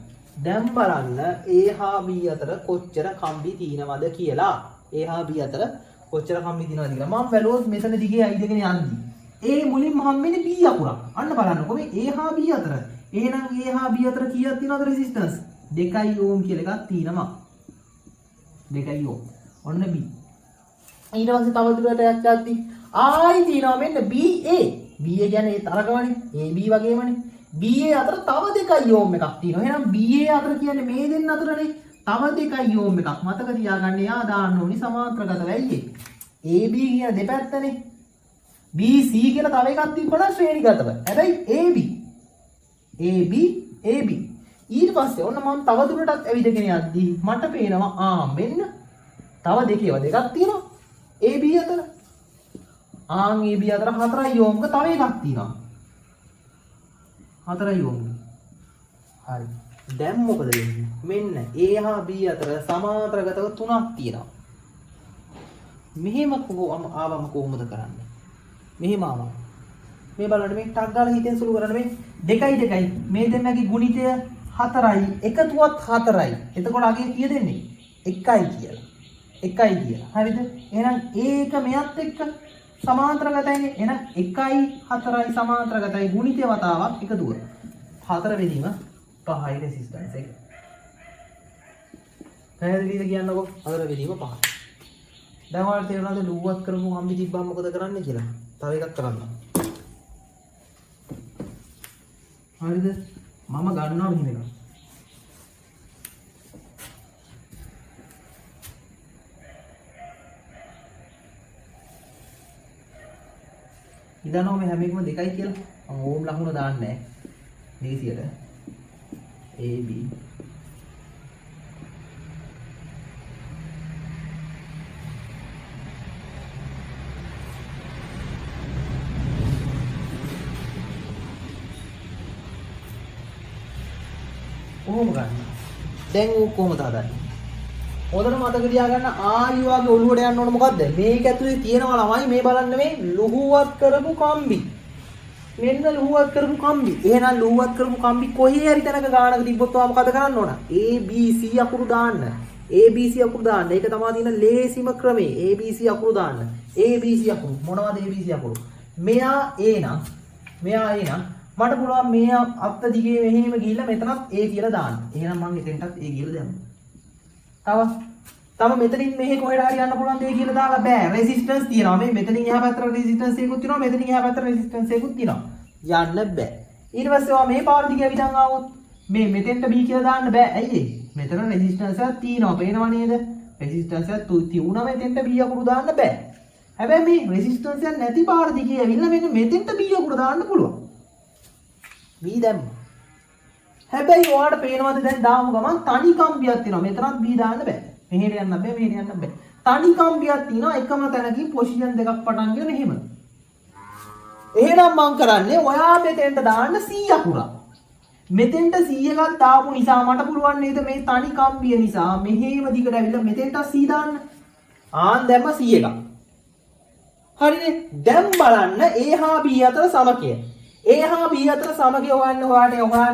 දැන් බලන්න A හා B අතර කොච්චර කම්බි තියෙනවද කියලා. A හා B අතර කොච්චර කම්බි තියෙනවද කියලා. මම බැලුවොත් මෙතන දිගේ ඇවිදගෙන යන්නේ. A මුලින්ම හම්බෙන්නේ B අකුරක්. අන්න බලන්නකො මේ A හා B අතර. එහෙනම් A හා B අතර කීයක් තියෙනවද රෙසිස්ටන්ස්? 2 ඕම් කියලා එකක් තියෙනවා. 2 ඕම්. ඔන්න B. ඊට පස්සේ තව දුරට යද්දී ආයි තියෙනවා මෙන්න BA. BA කියන්නේ ඒ තරකවනේ. AB වගේමනේ. BA අතර තව 2 ඕම් එකක් තියෙනවා. එහෙනම් BA අතර කියන්නේ මේ දෙන්න අතරනේ. තව 2 ඕම් එකක්. මතක තියාගන්න යා දාන්න ඕනි සමාන්තරගත වෙයි. AB කියන දෙපැත්තනේ. BC කියලා තව එකක් තිබ්බනම් ශ්‍රේණිගතව. හැබැයි AB ඊට පස්සේ ඔන්න මම තව දුරටත් ඇවිදගෙන යද්දී මට පේනවා මෙන්න තව දෙකක් තියෙනවා. AB අතර AB අතර 4 ඕම්ක තව එකක් තියෙනවා. 4 ඕම්. හරි. දැන් මොකද වෙන්නේ? මෙන්න A හා B අතර සමාන්තරගතව 3ක් තියෙනවා. මෙහෙම ආවම කොහොමද කරන්නේ? මෙහෙම ආවම මේ බලන්න මේ ටක් ගාලා හිතෙන් සුළු කරන්න මේ 2 මේ දෙන්නගේ ගුණිතය 4යි එකතුවත් 4යි. එතකොට අගේ කීය දෙන්නේ? 1යි කියලා. 1යි කියලා. හරිද? එහෙනම් ඒක මෙයත් එක්ක සමාන්තරගතයිනේ. එහෙනම් 1යි 4යි සමාන්තරගතයි ගුණිතය වතාවක් එකතුව. 4 වෙනීම 5යි රෙසිස්ටන්ස් එක. පැහැදිලිද කියන්නකෝ? 4 වෙනීම 5යි. දැන් ඔයාලට තේරුණාද ලුවත් කරමු හම්බි තිබ්බම මොකද කරන්නේ කියලා? තව එකක් කරන්න. හරිද? මම ගන්නවා මෙහෙම එකක්. ඉදනවා මේ හැම එකම 2යි කියලා. මම ඕම් ලකුණ දාන්නේ නැහැ. 100ට. AB කොහොම ගන්න? දැන් ඌ කොහොමද හදන්නේ? හොඳට මතක තියාගන්න ආයි වගේ ඔළුවට යන්න ඕන මොකද්ද? මේක ඇතුලේ තියෙනවා ළමයි මේ බලන්න මේ ලුහුවත් කරපු කම්බි. මෙන්න ලුහුවත් කරපු කම්බි. එහෙනම් ලුහුවත් කරපු කම්බි කොහේ හරි තැනක ගානක තිබ්බොත් ඔයා මොකද කරන්න ඕන? ABC අකුරු දාන්න. ABC අකුරු දාන්න. ඒක තමයි තියෙන ලේසිම ක්‍රමේ. ABC අකුරු දාන්න. ABC අකුරු. මොනවද ABC අකුරු? මෙයා A නම් මට පුළුවන් මේ අත්ත දිගේ මෙහෙම ගිහිල්ලා මෙතනත් A කියලා දාන්න. එහෙනම් මම එතෙන්ටත් A කියලා දැම්මා. තව මෙතනින් මෙහෙ කොහෙට හරි යන්න පුළුවන් දෙය කියලා දාලා බෑ. රෙසිස්ටන්ස් තියෙනවා. මේ මෙතනින් එහා පැත්තට රෙසිස්ටන්ස් එකකුත් තියෙනවා. මෙතනින් එහා පැත්තට රෙසිස්ටන්ස් එකකුත් තියෙනවා. යන්න බෑ. ඊට පස්සේ ඔයා මේ පාර දිගේ ඇවිදන් ආවොත් මේ මෙතෙන්ට B කියලා දාන්න බෑ. ඇයි ඒ? මෙතන රෙසිස්ටන්ස් එකක් තියෙනවා. පේනව නේද? රෙසිස්ටන්ස් එකක් තියුණා මෙතෙන්ට B අකුරු දාන්න බෑ. හැබැයි මේ රෙසිස්ටන්ස් එකක් නැති පාර දිගේ ඇවිල්ලා මෙන්න මෙතෙන්ට B අකුරු දාන්න පුළුවන්. B දැම්ම. හැබැයි ඔයාලට පේනවද දැන් දාමු ගමන් තනි කම්බියක් තියෙනවා. මෙතනත් B දාන්න බෑ. මෙහෙට යන්න බෑ, මෙහෙට යන්න බෑ. තනි කම්බියක් තියෙනවා එකම තැනකින් පොසිෂන් දෙකක් පටන් ගෙන එහෙම. එහෙනම් මම කරන්නේ ඔයා මෙතෙන්ට දාන්න C අකුරක්. මෙතෙන්ට C එකක් දාපු නිසා මට පුළුවන් නේද මේ තනි කම්බිය නිසා මෙහෙම දිගට ඇවිල්ලා මෙතෙන්ට C දාන්න. දැම්ම C එකක්. හරිනේ. දැන් බලන්න A හා B අතර සමකය. A හා B අතර සමගය හොයන්න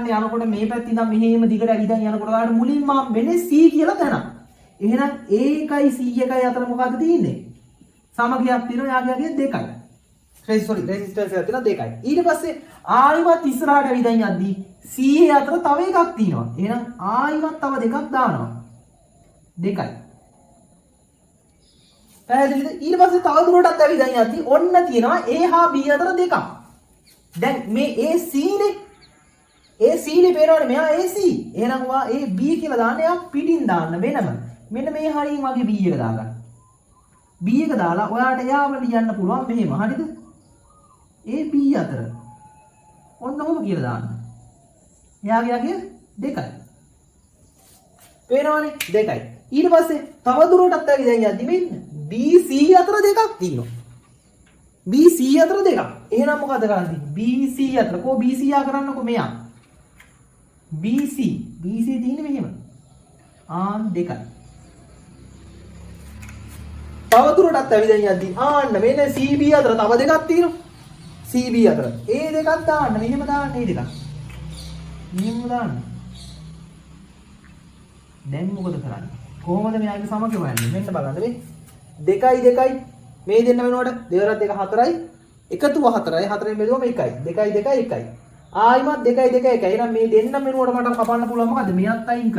යනකොට මේ පැත්ත ඉඳන් මෙහෙම දිගට ඇවිදන් යනකොට ඔයාලට මුලින්ම වෙන්නේ C කියලා තැන. එහෙනම් A එකයි C එකයි අතර මොකක්ද තියෙන්නේ? සමගයක් තියෙනවා යාගේ 2යි. රෙසිස්ටන්ස් එකක් තියෙනවා 2යි. ඊට පස්සේ ආයිමත් ඉස්සරහට ඇවිදන් යද්දී C අතර තව එකක් තියෙනවා. එහෙනම් ආයිමත් තව දෙකක් දානවා. 2යි. පැහැදිලිද? ඊට පස්සේ තව දුරටත් ඇවිදන් යද්දී ඔන්න තියෙනවා A හා B අතර දෙකක්. දැන් මේ AC නේ පේනවනේ මෙයා AC. එහෙනම් ඔයා A B කියලා දාන්න එයා පිටින් දාන්න වෙනම. මෙන්න මේ හරියින් වගේ B එක දාගන්න. B එක දාලා ඔයාට එයාව ලියන්න පුළුවන් මෙහෙම. හරිද? A B අතර. ඔන්න ඔහොම කියලා දාන්න. එයාගේ 2යි. පේනවනේ 2යි. ඊට පස්සේ තව දුරටත් ඇවිදන් යද්දි මෙන්න BC අතර දෙකක් තියෙනවා. BC අතර දෙකක්. එහෙනම් මොකද කරන්නේ? BC අතර කො BC ආ කරන්නකො මෙයා. BC තියෙන්නේ මෙහෙම. 2යි. තව දුරටත් ඇවිදන් යද්දී මෙන්න CB අතර තව දෙකක් තියෙනවා. CB අතර. ඒ දෙකක් දාන්න. මෙහෙම දාන්න මේ දෙකක්. මෙහෙම දාන්න. දැන් මොකද කරන්නේ? කොහොමද මෙයාගේ සමග හොයන්නේ? මෙන්න බලන්න මේ 2 2 මේ දෙන්න වෙනකොට 2 2 4යි එකතුව 4යි 4න් බෙදුවම 1යි 2 2 1යි ආයිමත් 2 2 1යි. එහෙනම් මේ දෙන්න වෙනකොට මට කපන්න පුළුවන් මොකද්ද? මෙයත් අයින්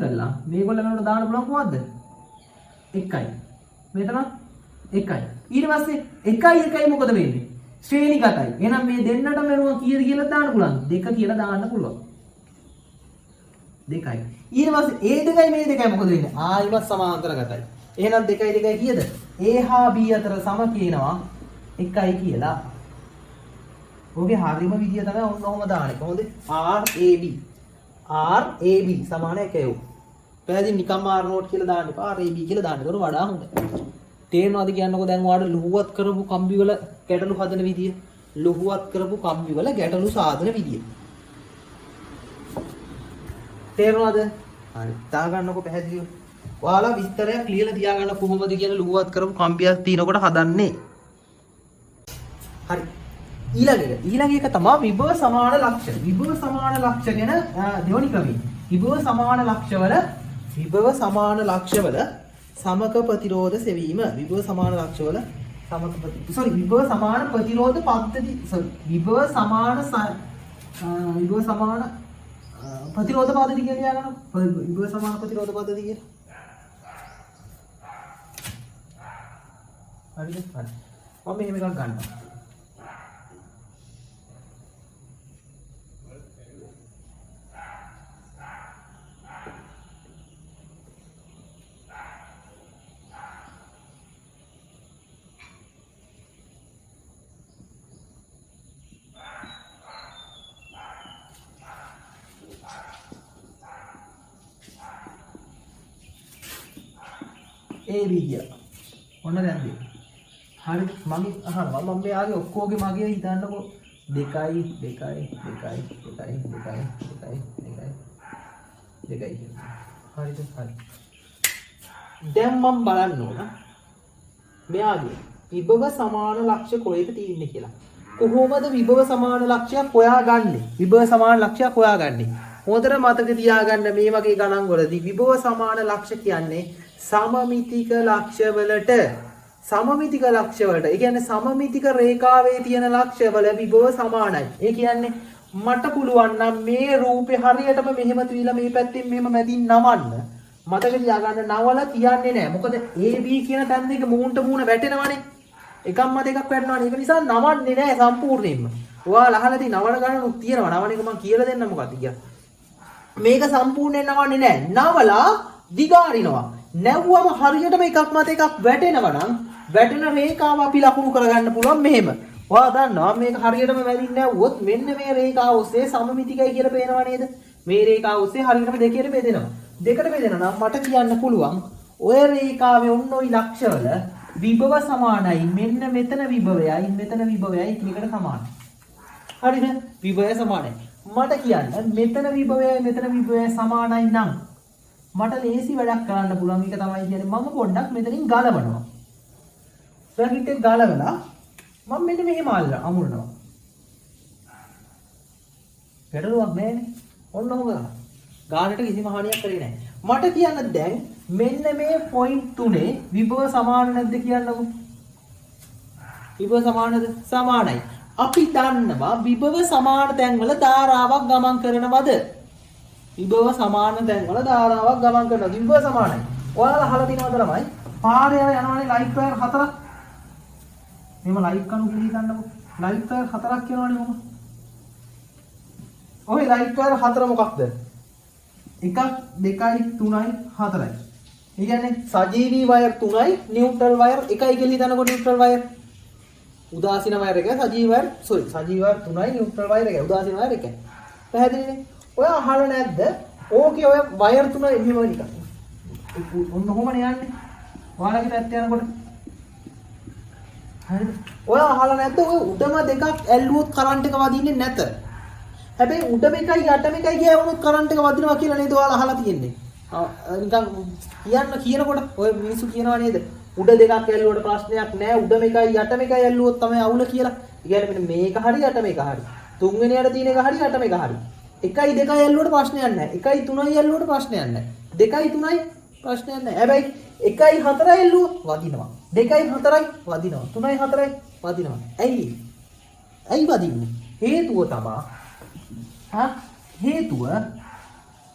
කළා මේගොල්ලෝ වෙනකොට දාන්න පුළුවන් කොහොමද? 1යි මෙතන 1යි. ඊට පස්සේ 1යි 1යි මොකද වෙන්නේ? ශ්‍රේණිගතයි. එහෙනම් මේ දෙන්නටම වෙනවා කීයද කියලා දාන්න පුළුවන්? 2 කියලා දාන්න පුළුවන්. 2යි. ඊට පස්සේ A 2යි මේ 2යි මොකද වෙන්නේ? ආයිමත් සමාන්තරගතයි. එහෙනම් 2යි 2යි කීයද? A හා B අතර සම කියනවා 1යි කියලා. ඔගේ හරියම විදිය තමයි ඔන්න ඔහම දාන්නේ. කොහොමද? RAB සමාන 1 පැහැදිලි නිකම්ම R නෝට් කියලා දාන්න එපා. RAB කියලා දාන්න. ඒක වඩා හොඳයි. තේරෙනවද කියන්නකෝ දැන් ඔයාලට ලුහුවත් කරපු කම්බි වල ගැටලු හදන විදිය. ලුහුවත් කරපු කම්බි වල ගැටලු සාධන විදිය. තේරෙනවද? හරි. දාගන්නකො පැහැදිලිව. ඔයාලා විස්තරයක් ලියලා තියාගන්න කොහොමද කියලා ලුහුවත් කරපු කම්බියක් තිනකොට හදන්නේ. හරි. ඊළඟ එක තමයි විභව සමාන ලක්ෂණ. විභව සමාන ලක්ෂ ගැන දෙවනි ක්‍රමයේ. විභව සමාන ලක්ෂවල සමක ප්‍රතිරෝධ සෙවීම. විභව සමාන ලක්ෂවල විභව සමාන ප්‍රතිරෝධ පද්ධති විභව සමාන ප්‍රතිරෝධ පද්ධති කියලා ලියාගන්න. විභව සමාන ප්‍රතිරෝධ පද්ධති කියලා. හරිද? හරි. මම මෙහෙම එකක් ගන්නවා. AB කියලා. ඔන්න දැන් දෙන්න. හරි මගේ අහනවා මම මෙයාගේ ඔක්කොගේ මගේ හිතන්නකෝ 2 2 2 2 2 2 2 හරිද? හරි. දැන් මම බලන්න ඕන මෙයාගේ විභව සමාන ලක්ෂ්‍ය කොහෙද තියෙන්නේ කියලා. කොහොමද විභව සමාන ලක්ෂ්‍යයක් හොයාගන්නේ? විභව සමාන ලක්ෂ්‍යයක් හොයාගන්නේ. හොඳට මතක තියාගන්න මේ වගේ ගණන් වලදී විභව සමාන ලක්ෂ්‍ය කියන්නේ සමමිතික ලක්ෂ්‍යවලට ඒ කියන්නේ සමමිතික රේඛාවේ තියෙන ලක්ෂ්‍යවල විභව සමානයි. ඒ කියන්නේ මට පුළුවන් නම් මේ රූපේ හරියටම මෙහෙම තියලා මේ පැත්තෙන් මෙහෙම මැදින් නවන්න. මතක තියාගන්න නවල තියන්නේ නැහැ. මොකද AB කියන තැන් දෙක මූණට මූණ වැටෙනවනේ. එකක් මත එකක් වැටෙනවනේ. ඒක නිසා නවන්නේ නැහැ සම්පූර්ණයෙන්ම. ඔයාලා අහලාදී නවන ගණනුත් තියෙනවා. නවන එක මම කියලා දෙන්නම් මොකක්ද කියලා. මේක සම්පූර්ණයෙන් නවන්නේ නැහැ. නවලා දිගාරිනවා. නැව්වම හරියටම එකක් මත එකක් වැටෙනවා නම් වැටෙන රේඛාව අපි ලකුණු කරගන්න පුළුවන් මෙහෙම. ඔයා දන්නවා මේක හරියටම වැදින්න නැව්වොත් මෙන්න මේ රේඛාව ඔස්සේ සමමිතිකයි කියලා පේනවා නේද? මේ රේඛාව ඔස්සේ හරියටම දෙකකට බෙදෙනවා. දෙකට බෙදෙනවා නම් මට කියන්න පුළුවන් ඔය රේඛාවේ ඔන්න ඔය ලක්ෂවල විභව සමානයි. මෙන්න මෙතන විභවයයි මෙතන විභවයයි එකිනෙකට සමානයි. හරිද? විභවය සමානයි. මට කියන්න මෙතන විභවයයි සමානයි නම් මට ලේසි වැඩක් කරන්න පුළුවන්. ඒක තමයි කියන්නේ මම පොඩ්ඩක් මෙතනින් ගලවනවා. සර්කිට් එක ගලවලා මම මෙන්න මෙහෙම අමුරනවා. ගැටලුවක් නැහැනේ. ඔන්න ඔහොම ගන්න. ගානට කිසිම හානියක් කරේ නැහැ. මට කියන්න දැන් මෙන්න මේ පොයින්ට් තුනේ විභව සමාන නැද්ද කියන්නකෝ. විභව සමානද? සමානයි. අපි දන්නවා විභව සමාන තැන්වල ධාරාවක් ගමන් කරනවද? විභව සමාන තැන්වල ධාරාවක් ගමන් කරනවා. විභව සමානයි. ඔයාලා අහලා තියෙනවද ළමයි? පාරේ යනවානේ ලයිට් වයර් 4ක්. මෙහෙම ලයිට් කණු කියලා හිතන්නකෝ. ලයිට් වයර් 4ක් කියනවනේ මොකද? ඔය ලයිට් වයර් 4 මොකක්ද? 1 2 3 4යි. ඒ කියන්නේ සජීවී වයර් 3යි නියුට්‍රල් වයර් 1යි කියලා හිතනකො නියුට්‍රල් වයර්. උදාසීන වයර් 1 සජීවී වයර් සජීවී වයර් 3යි නියුට්‍රල් වයර් 1යි උදාසීන වයර් 1යි. පැහැදිලිනේ? ඔය අහලා නැද්ද? ඕකේ ඔය වයර් 3 මෙහෙම නිකන්. ඔන්න ඔහොමනේ යන්නේ. ඔයාලගේ පැත්ත යනකොට. හරිද? ඔය අහලා නැද්ද? ඔය උඩම දෙකක් ඇල්ලුවොත් කරන්ට් එක වදින්නේ නැත. හැබැයි උඩම එකයි යටම එකයි ගෑවුනොත් කරන්ට් එක වදිනවා කියලා නේද ඔයාලා අහලා තියෙන්නේ. නිකන් කියනකොට ඔය මිනිස්සු කියනවා නේද? උඩ දෙකක් ඇල්ලුවට ප්‍රශ්නයක් නෑ. උඩ මේකයි යට මේකයි ඇල්ලුවොත් තමයි අවුල කියලා. ඒ කියන්නේ මෙන්න මේක හරි යට මේක හරි. තුන්වෙනියට තියෙන එක හරි යට මේක හරි. 1යි 2යි ඇල්ලුවට ප්‍රශ්නයක් නෑ. 1යි 3යි ඇල්ලුවට ප්‍රශ්නයක් නෑ. 2යි 3යි ප්‍රශ්නයක් නෑ. හැබැයි 1යි 4යි ඇල්ලුවොත් වදිනවා. 2යි 4යි වදිනවා. 3යි 4යි වදිනවා. ඇයි? ඇයි වදින්නේ? හේතුව තමයි හේතුව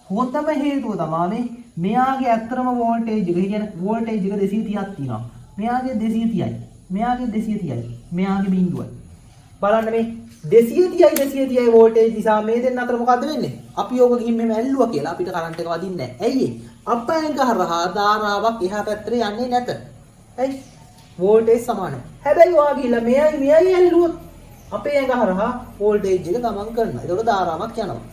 හොඳම හේතුව තමයි මෙයාගේ ඇත්තරම වෝල්ටේජ් එක. ඒ කියන්නේ වෝල්ටේජ් එක 230ක් තියෙනවා. මෙයාගේ 230යි. මෙයාගේ 230යි. මෙයාගේ බිඳුවයි. බලන්න මේ 230යි වෝල්ටේජ් නිසා මේ දෙන්න අතර මොකද්ද වෙන්නේ? අපි ඕක ගිහින් මෙහෙම ඇල්ලුවා කියලා අපිට කරන්ට් එක වදින්නේ නැහැ. ඇයි ඒ? අපෙන් ගහරහා ධාරාවක් එහා පැත්තට යන්නේ නැත. ඇයි? වෝල්ටේජ් සමානයි. හැබැයි ඔයා ගිහිල්ලා මෙයයි ඇල්ලුවොත් අපේ ඇඟ හරහා වෝල්ටේජ් එක ගමන් කරනවා. ඒකට ධාරාවක් යනවා.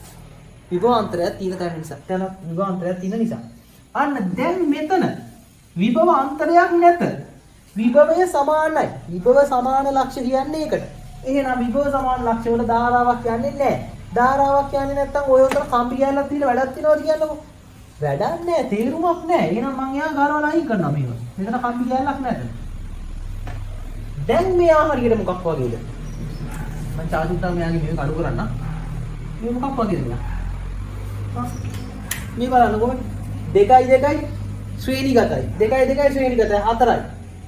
විභවාන්තරයක් තියෙන තැන නිසා. තැන විභවාන්තරයක් තියෙන නිසා. අන්න දැන් මෙතන විභවාන්තරයක් නැත. විභවය සමානයි. විභව සමාන ලක්ෂ කියන්නේ ඒකට. එහෙනම් විභව සමාන ලක්ෂ වල ධාරාවක් යන්නේ නැහැ. ධාරාවක් යන්නේ නැත්නම් ඔය උතර කම්බි ගැලක් තියෙන වැඩක් තියනවද කියන්නකෝ. වැඩක් නැහැ. තේරුමක් නැහැ. එහෙනම් මං එයා ගානවල අයින් කරනවා මේව. මෙතන කම්බි ගැලක් නැත. දැන් මෙයා හරියට මොකක් වගේද? මං චාර්ජ් උත්තර මෙයාගේ මේක අඩු කරන්න. මේ මොකක් වගේද මෙයා? මේ බලන්නකෝ 2යි ශ්‍රේණිගතයි 2යි ශ්‍රේණිගතයි 4යි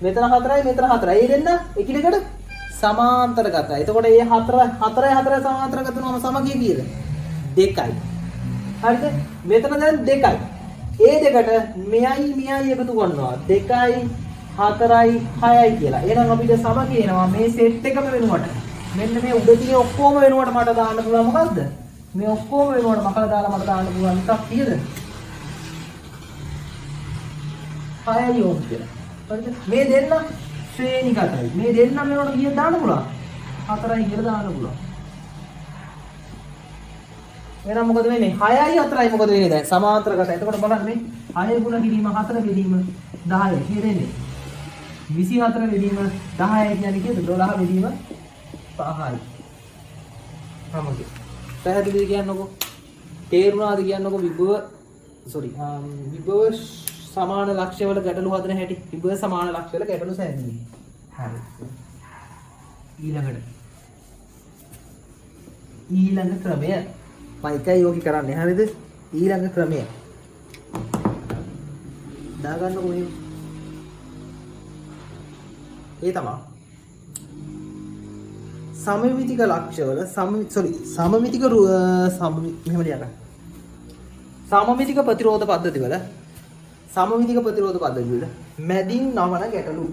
මෙතන 4යි මෙතන 4යි ඒ දෙන්න එකිනෙකට සමාන්තරගතයි. එතකොට මේ 4යි සමාන්තරගත වුණාම සමගිය කීයද? 2යි. හරිද? මෙතන දැන් 2යි. ඒ දෙකට මෙයයි එකතු කරනවා 2යි 4යි 6යි කියලා. එහෙනම් අපිට සම කියනවා මේ සෙට් එකම වෙනුවට. මෙන්න මේ උඩ තියෙන ඔක්කොම වෙනුවට මට දාන්න පුළුවන් මොකද්ද? මේ ඔක්කොම වෙනුවට මකලා දාලා මට දාන්න පුළුවන් එකක් කීයද? 6යි ඕක කියලා. හරිද? මේ දෙන්න ශ්‍රේණිගතයි. මේ දෙන්න මෙවට කීයද දාන්න පුළුවන්? 4යි කියලා දාන්න පුළුවන්. එහෙනම් මොකද වෙන්නේ? 6යි 4යි මොකද වෙන්නේ දැන්? සමාන්තරගතයි. එතකොට බලන්න මේ 6 ගුණ කිරීම 4 බෙදීම 10යි. කීයද එන්නේ? 24 බෙදීම 10යි කියන්නේ කීයද? 12 බෙදීම 5යි. සමගිය. පැහැදිලිද කියන්නකෝ? තේරුණාද කියන්නකෝ විභව සමාන ලක්ෂ්‍යවල ගැටලු හදන හැටි. විභව සමාන ලක්ෂ්‍යවල ගැටලු සෑදීම. හරි. ඊළඟ ක්‍රමය මම එකයි යෝගි කරන්නේ. හරිද? ඊළඟ ක්‍රමය දාගන්නකො මේ. ඒ තමයි සමමිතික ලක්ෂ්‍යවල සමමිතික මෙහෙම ලියන්න. සමමිතික ප්‍රතිරෝධ පද්ධතිවල මැදින් නවන ගැටලු.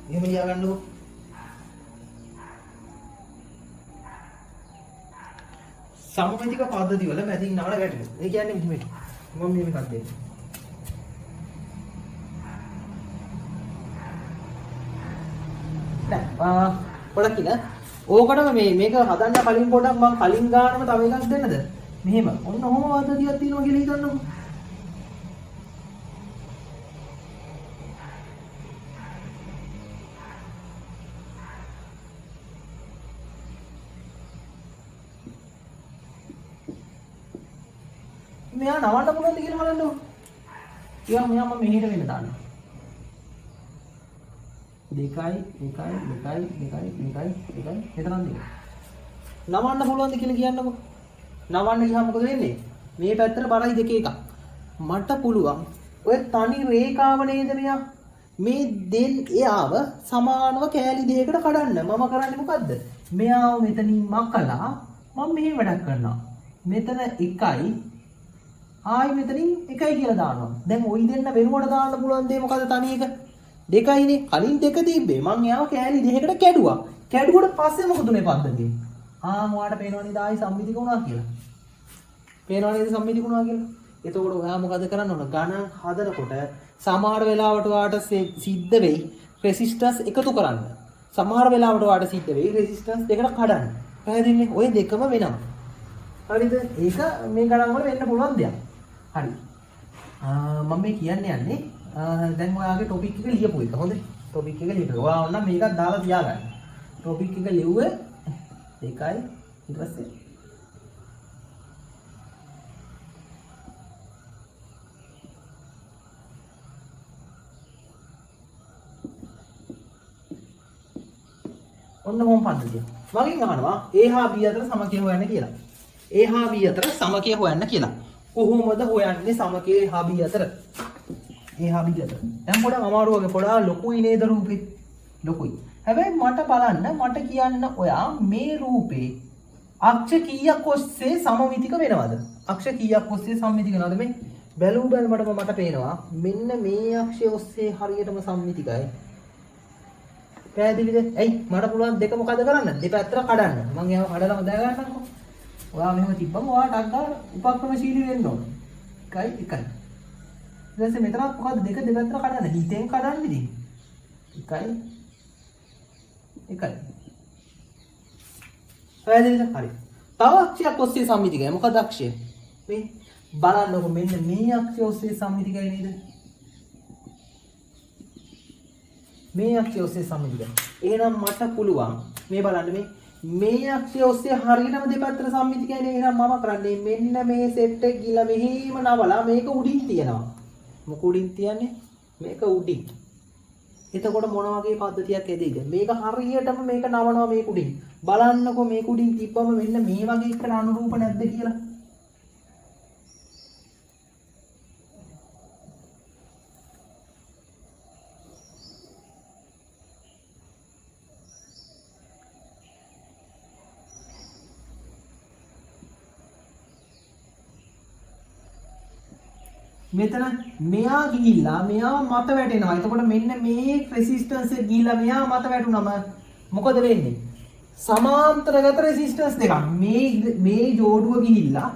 එහෙම ලියාගන්නකො. සමමිතික පද්ධතිවල මැදින් නවන ගැටලු. ඒ කියන්නේ මෙහෙම. මම මේකක් දෙන්න. නෑ පොඩක් ඉන්න. ඕකටම මේක හදන්න කලින් පොඩක් මම කලින් ගානම තව එකක් දෙන්නද? මෙහෙම. ඔන්න ඔහොම පද්ධතියක් තියෙනවා කියලා හිතන්නකෝ. මෙයා නවන්න පුළුවන්ද කියලා බලන්නකෝ. ඊළඟ මෙයා මම මෙහෙට වෙන්න දාන්නවා. 2යි මෙතනන් දෙක. නවන්න පුළුවන්ද කියලා කියන්නකෝ. නවන්න ගියාම මොකද වෙන්නේ? මේ පැත්තට බරයි දෙක එකක්. මට පුළුවන් ඔය තනි රේඛාව නේද මෙයා මේ එයාව සමානව කෑලි දෙකකට කඩන්න. මම කරන්නේ මොකද්ද? මෙයාව මෙතනින් මකලා මම මෙහෙ වැඩක් කරනවා. මෙතන 1යි ආයි මෙතනින් 1යි කියලා දානවා. දැන් ওই දෙන්න වෙනුවට දාන්න පුළුවන් දේ මොකද්ද තනි එක? 2යිනේ. කලින් 2 තිබ්බේ. මං එයාව කෑලි දෙකකට කැඩුවා. කැඩුවට පස්සේ මොකද උනේ පද්ධතිය? ඔයාට පේනව නේද ආයි සම්මිතික වුණා කියලා. පේනව නේද සම්මිතික වුණා කියලා? එතකොට ඔයා මොකද කරන්න ඕන? ගණන් හදනකොට සමහර වෙලාවට ඔයාට සිද්ධ වෙයි රෙසිස්ටන්ස් එකතු කරන්න. සමහර වෙලාවට ඔයාට සිද්ධ වෙයි රෙසිස්ටන්ස් දෙකට කඩන්න. පැහැදිලිනේ? ඔය දෙකම වෙනවා. හරිද? ඒක මේ ගණන් වල වෙන්න පුළුවන් දෙයක්. හරි. මම මේ කියන්නේ දැන් ඔයාගේ ටොපික් එක ලියපු එක. හොඳයි. ටොපික් එක ලියපුවා. ඔයා ඕන නම් මේකත් දාලා තියාගන්න. ටොපික් එක ලිව්වේ 2යි ඊට පස්සේ ඔන්න කොහොම පද්ධතිය. මගෙන් අහනවා A හා B අතර සමකය හොයන්න කියලා. A හා B අතර සමකය හොයන්න කියලා. කොහොමද හොයන්නේ සමකය A හා B අතර? A හා B අතර. දැන් පොඩක් අමාරු වගේ පොඩා ලොකුයි නේද රූපේ? ලොකුයි. හැබැයි මට බලන්න මට කියන්න ඔයා මේ රූපේ අක්ෂ කීයක් ඔස්සේ සමමිතික වෙනවද? අක්ෂ කීයක් ඔස්සේ සමමිතික වෙනවද මේ? බැලුව බැලමටම මට පේනවා මෙන්න මේ අක්ෂය ඔස්සේ හරියටම සම්මිතිකයි. පැහැදිලිද? ඇයි මට පුළුවන් දෙක මොකද කරන්න? දෙපැත්තට කඩන්න. මම ඒව කඩලා හොදා ගන්නකො. ඔයා මෙහෙම තිබ්බම ඔයාට අක්කා උපක්‍රමශීලී වෙන්න ඕන. එකයි. ඊට පස්සේ මෙතන මොකද දෙක දෙපැත්තට කඩන්න. හිතෙන් කඩන්න ඉතින්. එකයි. පැහැදිලිද? හරි. තව අක්ෂයක් ඔස්සේ සම්මිතිකයි. මොකද අක්ෂය? මේ බලන්නකො මෙන්න මේ අක්ෂය ඔස්සේ සම්මිතිකයි නේද? මේ අක්ෂය ඔස්සේ සම්මිතිකයි. එහෙනම් මට පුළුවන් මේ බලන්න මේ අක්ෂය ඔස්සේ හරියටම දෙපැත්තට සම්මිතිකයි නේ. එහෙනම් මම කරන්නේ මෙන්න මේ සෙට් එක ගිහලා මෙහෙම නවලා මේක උඩින් තියනවා. මොක උඩින් තියන්නේ? මේක උඩින්. එතකොට මොන වගේ පද්ධතියක් එදෙයිද? මේක හරියටම මේක නවනවා මේක උඩින්. බලන්නකො මේක උඩින් තිබ්බම මෙන්න මේ වගේ එකට අනුරූප නැද්ද කියලා. මෙතන මෙයා ගිහිල්ලා මෙයා මත වැටෙනවා. එතකොට මෙන්න මේ රෙසිස්ටන්ස් එක ගිහිල්ලා මෙයා මත වැටුනම මොකද වෙන්නේ? සමාන්තරගත රෙසිස්ටන්ස් දෙකක්. මේ ජෝඩුව ගිහිල්ලා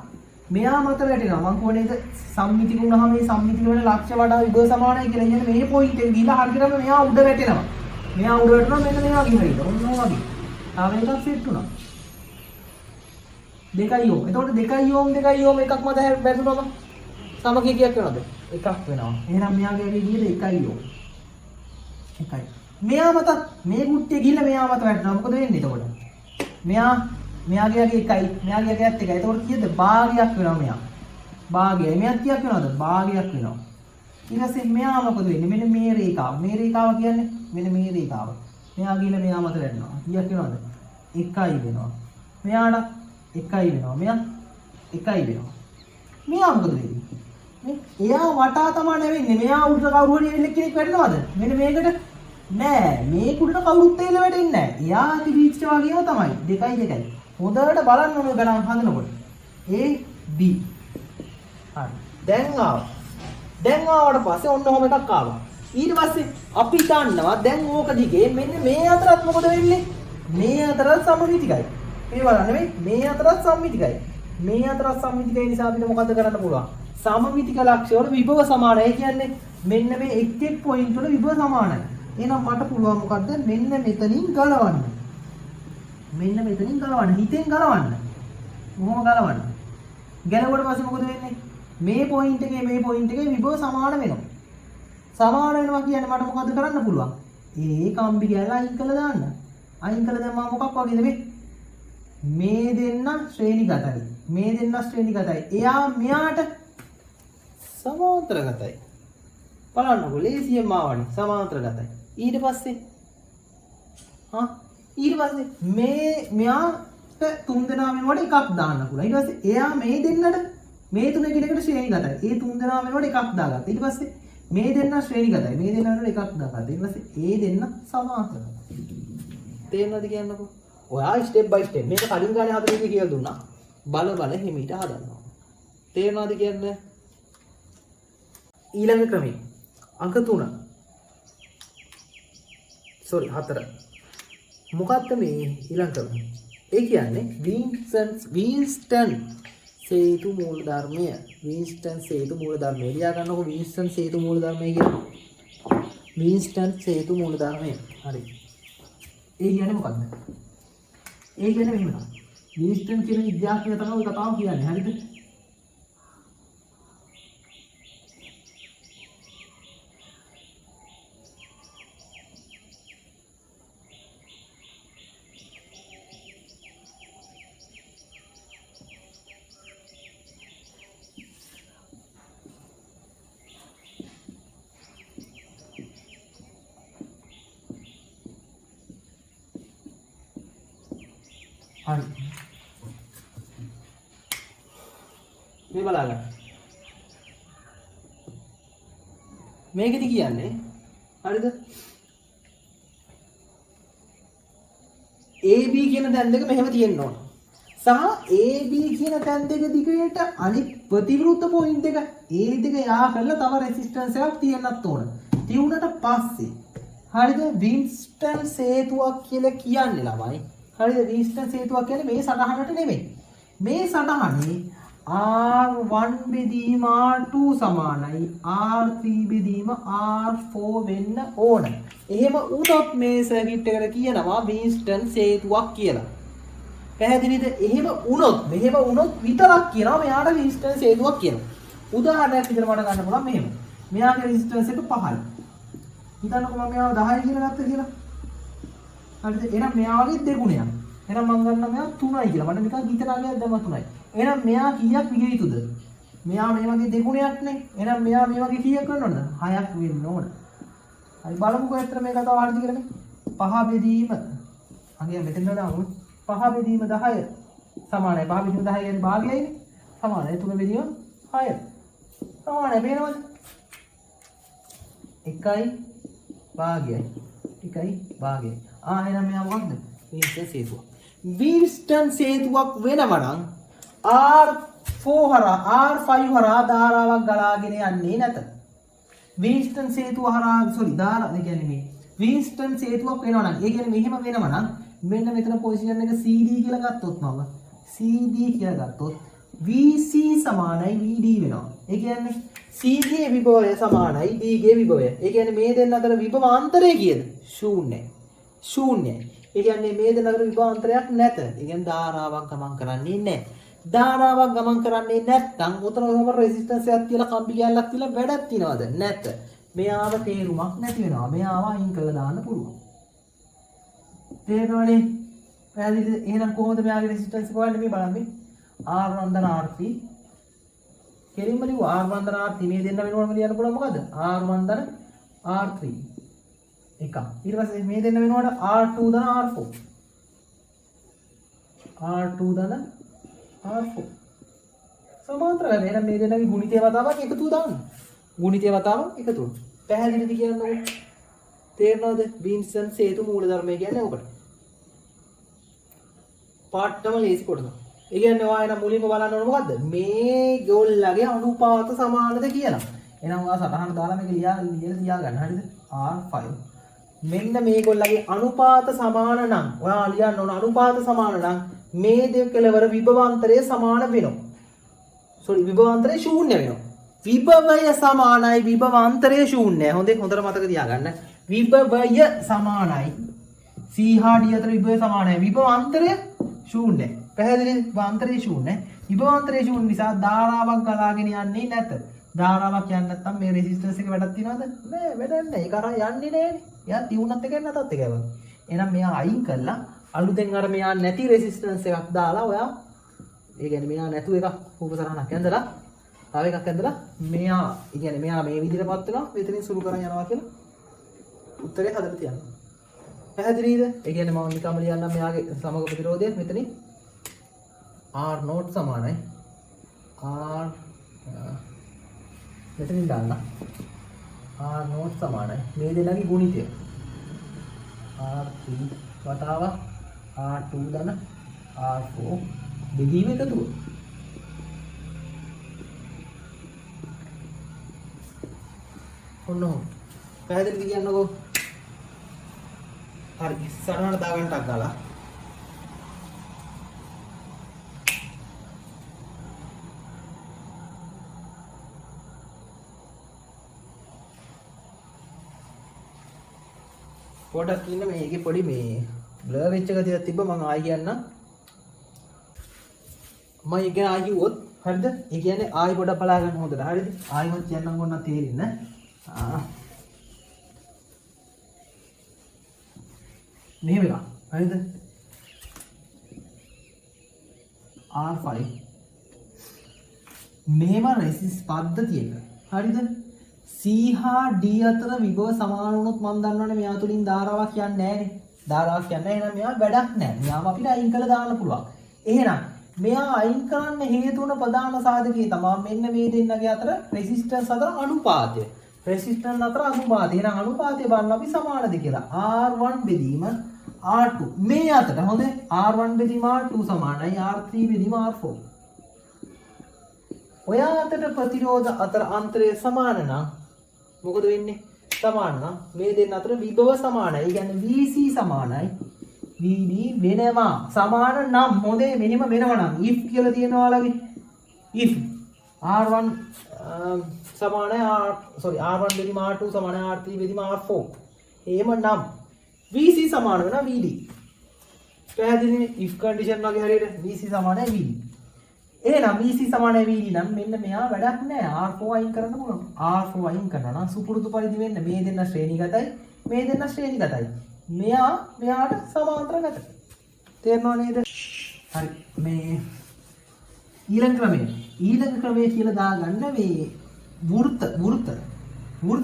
මෙයා මත වැටෙනවා. මම කියන්නේ ඒක සම්මිතික වුණාම මේ සම්මිතික වල ලක්ෂ වඩා විභව සමානයි කියලා කියන්නේ මේ පොයින්ට් එක ගිහිල්ලා හරියටම මෙයා උඩ වැටෙනවා. මෙයා උඩ වැටෙනවා මෙන්න මේ වගේ හරියට. ඔන්න ඔය වගේ. තාම එකක් සෙට් වුණා. 2 ඕම්. එතකොට 2 ඕම් එකක් මත වැටුනම සමගිය කීයක් වෙනවද? එකක් වෙනවා. එහෙනම් මෙයාගේ ඇගේ ගිහලා 1යි ඕ. 1යි. මෙයා මත මේ කුට්ටිය ගිහලා මෙයා මත වැටෙනවා. මොකද වෙන්නේ එතකොට? මෙයාගේ ඇගේ 1යි. මෙයාගේ ඇගේත් 1යි. එතකොට කීයද? භාගයක් වෙනවා මෙයා. භාගයයි. මෙයාත් කීයක් වෙනවද? භාගයක් වෙනවා. ඊට පස්සේ මෙයා මොකද වෙන්නේ? මෙන්න මේ රේඛාව. මේ රේඛාව කියන්නේ මෙන්න මේ රේඛාව. මෙයා ගිහලා මෙයා මත වැටෙනවා. කීයක් වෙනවද? 1යි වෙනවා. මෙයාට 1යි වෙනවා. මෙයා 1යි වෙනවා. මෙයා මොකද වෙන්නේ? එයා වටා තමයි නැවෙන්නේ. මෙයා උඩට කවුරු හරි එල්ලෙක් කෙනෙක් වැටෙනවද? මෙන්න මේකට නෑ. මේ කුඩට කවුරුත් එල්ල වැටෙන්නේ නෑ. එයා තිබිච්ච වගේම තමයි. 2යි. හොඳට බලන්න ඕන ගණන් හදනකොට. A B. හරි. දැන් ආවට පස්සේ ඔන්න ඔහොම එකක් ආවා. ඊට පස්සේ අපි දන්නවා දැන් ඕක දිගේ මෙන්න මේ අතරත් මොකද වෙන්නේ? මේ අතරත් සමමිතිකයි. මේ බලන්න මේ අතරත් සමමිතිකයි. මේ අතරත් සමමිතිකයි නිසා අපිට මොකද කරන්න පුළුවන්? සමමිතික ලක්ෂ්‍ය වල විභව සමානයි. ඒ කියන්නේ මෙන්න මේ එක් පොයින්ට් වල විභව සමානයි. එහෙනම් මට පුළුවන් මොකද්ද? මෙන්න මෙතනින් ගලවන්න. හිතෙන් ගලවන්න. කොහොම ගලවන්න? ගැලවුවට පස්සේ මොකද වෙන්නේ? මේ පොයින්ට් එකේ විභව සමාන වෙනවා. සමාන වෙනවා කියන්නේ මට මොකද කරන්න පුළුවන්? ඒ කම්බි ගැල අයින් කළා දාන්න. අයින් කළා දැන් මම මොකක් වගේද මේ දෙන්න ශ්‍රේණිගතයි. එයා මෙයාට සමාන්තරගතයි. බලන්නකො ලේසියෙන්ම ආවනේ සමාන්තරගතයි. ඊට පස්සේ මෙයාට තුන් දෙනා වෙනකොට එකක් දාන්න පුළුවන්. ඊට පස්සේ එයා මේ දෙන්නට මේ තුන එකිනෙකට ශ්‍රේණිගතයි. ඒ තුන් දෙනා වෙනකොට එකක් දාගත්තා. ඊට පස්සේ මේ දෙන්න ශ්‍රේණිගතයි. මේ දෙන්න වෙනකොට එකක් දාගත්තා. ඊට පස්සේ ඒ දෙන්න සමාන්තරගතයි. තේරෙනවද කියන්නකො? ඔයා ස්ටෙප් බයි ස්ටෙප් මේක කලින් ගානේ හදන්නේ කියලා දුන්නා. බල හිමීට හදනවා. තේරෙනවද කියන්නේ? ඊළඟ ක්‍රමය අංක 3 4 මොකක්ද මේ ඊළඟ ක්‍රමය? ඒ කියන්නේ වින්ස්ටන් සේතු මූලධර්මය. ලියා ගන්නකො වින්ස්ටන් සේතු මූලධර්මය කියලා. වින්ස්ටන් සේතු මූලධර්මය. හරි. ඒ කියන්නේ මොකක්ද? ඒ කියන්නේ මෙහෙම තමයි. වින්ස්ටන් කියන විද්‍යාඥයා තමයි කතාව කියන්නේ. හරිද? හරි. මේ බලන්න. මේකෙදි කියන්නේ හරිද? AB කියන තැන් දෙක මෙහෙම තියෙන්න ඕන. සහ AB කියන තැන් දෙක දිගට අනිත් ප්‍රතිවිරුද්ධ පොයින්ට් එක A දෙක යා කරලා තව රෙසිස්ටන්ස් එකක් තියෙන්නත් ඕන. තියුණට පස්සේ හරිද වින්ස්ටන් සේතුවක් කියලා කියන්නේ ළමයි. හරිද වින්ස්ටන් සේතුවක් කියන්නේ මේ සටහනට නෙමෙයි. මේ සටහනේ R1 බෙදීම R2 සමානයි R3 බෙදීම R4 වෙන්න ඕන. එහෙම වුණොත් මේ සර්කිට් එකට කියනවා වින්ස්ටන් සේතුවක් කියලා. පැහැදිලිද? එහෙම වුණොත් මෙහෙම වුණොත් විතරක් කියනවා මෙයාට වින්ස්ටන් සේතුවක් කියලා. උදාහරණයක් විදිහට මට ගන්න පුළුවන් මෙහෙම. මෙයාගේ රෙසිස්ටන්ස් එක 5යි. හිතන්නකෝ මම මෙයාව 10 කියලා ගත්තා කියලා. හරිද? එහෙනම් මෙයාගේ දෙගුණයක්. එහෙනම් මම ගන්න මෙයා 3යි කියලා. මට නිකන් හිතනාගයක් දැම්ම 3යි. එහෙනම් මෙයා කීයක් විය යුතුද? මෙයා මේ වගේ දෙගුණයක් නේ. එහෙනම් මෙයා මේ වගේ කීයක් වෙන්න ඕනද? 6ක් වෙන්න ඕන. හරි බලමුකෝ ඇත්තට මේ කතාව හරිද කියලා මේ. 5 බෙදීම. අගේ මෙතන දාමු. 5 බෙදීම 10 සමානයි. 5 බෙදීම 10 කියන්නේ භාගයයිනේ. සමානයි. 3 බෙදීම 6. සමානයි. පේනවද? 1යි භාගයයි. 1යි භාගයයි. එහෙනම් මෙයා මොකක්ද? වින්ස්ටන් සේතුවක්. වින්ස්ටන් සේතුවක් වෙනම නම් R4 හරහා R5 හරහා ධාරාවක් ගලාගෙන යන්නේ නැත. වින්ස්ටන් සේතුව හරහා ධාරා කියන්නේ මේ වින්ස්ටන් සේතුවක් වෙනවා නම් ඒ කියන්නේ මෙහෙම වෙනම නම් මෙන්න මෙතන පොසිෂන් එක CD කියලා ගත්තොත් මම CD කියලා ගත්තොත් VC සමානයි VD වෙනවා. ඒ කියන්නේ C ගේ විභවය සමානයි D ගේ විභවය. ඒ කියන්නේ මේ දෙන්න අතර විභවාන්තරය කීයද? 0යි. 0යි. ඒ කියන්නේ මේ දෙන්න අතර විභවාන්තරයක් නැත. ඒ කියන්නේ ධාරාවක් ගමන් කරන්නේ නැහැ. ධාරාවක් ගමන් කරන්නේ නැත්නම් උතන ඔහම රෙසිස්ටන්ස් එකක් තියලා කම්බි කැල්ලක් තියලා වැඩක් තියනවද? නැත. මෙයාව තේරුමක් නැති වෙනවා. මෙයාව අයින් කරලා දාන්න පුළුවන්. තේරෙනවනේ? පැහැදිලිද? එහෙනම් කොහොමද මෙයාගේ රෙසිස්ටන්ස් එක හොයන්නේ මේ බලන්න. R1 ධන R3 කෙලින්ම ලියුවා R1 ධන R3 මේ දෙන්න වෙනවම ලියන්න පුළුවන් මොකද? R1 ධන R3 එක. ඊට පස්සේ මේ දෙන්න වෙනවට R2 ධන R4 R2 ධන R4 සමාන්තරයි. එහෙනම් මේ දෙන්නගේ ගුණිතය වතාවක් එකතු දාන්න. ගුණිතය වතාවක් එකතු. පැහැදිලිද කියන්නේ? තේරෙනවද? වින්ස්ටන් සේතු මූලධර්මය කියන්නේ ඔකට. පාඩම ලේසි කොටස. ඒ කියන්නේ ඔයා එන මුලින්ම බලන්න ඕන මොකද්ද? මේ ගොල්ලගේ අනුපාත සමානද කියලා. එහෙනම් ඔයා සටහන දාලා මේක ලියා ගන්න. හරිද? R5. මෙන්න මේ ගොල්ලගේ අනුපාත සමාන නම් ඔයා ලියන්න ඕන අනුපාත සමාන නම් මේ දෙක කෙලවර විභවාන්තරය සමාන වෙනවා. විභවාන්තරය ශූන්‍ය වෙනවා. විභවය සමානයි විභවාන්තරය ශූන්‍යයි. හොඳට මතක තියාගන්න. විභවය සමානයි C හා D අතර විභවය සමානයි. විභවාන්තරය ශූන්‍යයි. පැහැදිලිද? විභවාන්තරය ශූන්‍යයි. විභවාන්තරය ශූන්‍ය නිසා ධාරාවක් ගලාගෙන යන්නේ නැත. ධාරාවක් යන්නේ නැත්නම් මේ රෙසිස්ටන්ස් එක වැඩක් තියනවද? නෑ වැඩක් නෑ. ඒක අරන් යන්නේ නෑනේ. එයා තියුණත් එකයි නැතත් එකයි වගේ. එහෙනම් මෙයා අයින් කළා අලුතෙන් අර මෙයා නැති රෙසිස්ටන්ස් එකක් දාලා ඔයා ඒ කියන්නේ මෙයා නැතු එකක් රූපසරහනක් ඇඳලා තව එකක් ඇඳලා මෙයා ඒ කියන්නේ මෙයා මේ විදිහටපත් වෙනවා මෙතනින් සුළු කරන් යනවා කියලා උත්තරේ හදලා තියන්න. පැහැදිලිද? ඒ කියන්නේ මම නිකම්ම ලියන්නම් මෙයාගේ සමග ප්‍රතිරෝධය මෙතනින් R0 සමානයි R මෙතනින් දාන්න R0 සමානයි මේ දෙන්නගේ ගුණිතය R3 වතාව R2 ධන R4 බෙදීම එකතුව. ඔන්න පැහැදිලිද කියන්නකෝ. හරි සරණ දාගන්නට අගලා පොඩක් ඉන්න මේකේ පොඩි මේ බ්ලර් වෙච්ච ගතියක් තිබ්බ මම ආයි කියන්නම්. මම ඉගෙන ආයි කිව්වොත් හරිද? ඒ කියන්නේ ආයි පොඩක් බලා ගන්න හොඳට. හරිද? ආයි මම කියන්නම් ඕන තේරෙන්න. මෙහෙම එක. හරිද? R5 මෙහෙම රෙසිස් පද්ධතියක. හරිද? C හා D අතර විභව සමාන වුණොත් මම දන්නවනේ මෙයා තුලින් ධාරාවක් යන්නේ නැහැනේ. දාලා කියන්නේ එහෙනම් මෙයා වැඩක් නැහැ. මෙයාම අපිට අයින් කරලා දාන්න පුළුවන්. එහෙනම් මෙයා අයින් කරන්න හේතු වන ප්‍රධාන සාධකය තමයි මෙන්න මේ දෙන්නගේ අතර රෙසිස්ටන්ස් අතර අනුපාතය. රෙසිස්ටන්ස් අතර අනුපාතය. එහෙනම් අනුපාතය බලන්න අපි සමානද කියලා. R1 බෙදීම R2. මේ අතට හොඳ R1 බෙදීම R2 සමානයි R3 බෙදීම R4. ඔය අතට ප්‍රතිරෝධ අතර අන්තරය සමාන නම් මොකද වෙන්නේ? සමාන නම් මේ දෙන්න අතර විභව සමානයි. ඒ කියන්නේ VC සමානයි VD වෙනවා. සමාන නම් හොඳේ මෙහෙම වෙනවා නම් if කියලා තියෙනවා ඔයාලගේ. if R1 සමානයි R1 බෙදීම R2 සමානයි R3 බෙදීම R4. එහෙම නම් VC සමාන වෙනවා VD. පැහැදිලිනේ? if condition වගේ හරියට VC සමානයි VD. එහෙනම් VC සමානයි VD නම් මෙන්න මෙයා වැඩක් නැහැ. R4 අයින් කරන්න පුළුවන්. R4 අයින් කරනවා නම් සුපුරුදු පරිදි වෙන්න මේ දෙන්න ශ්‍රේණිගතයි. මේ දෙන්න ශ්‍රේණිගතයි. මෙයා මෙයාට සමාන්තරගත. තේරෙනව නේද? හරි. මේ ඊළඟ ක්‍රමය කියලා දාගන්න මේ වෘත්ත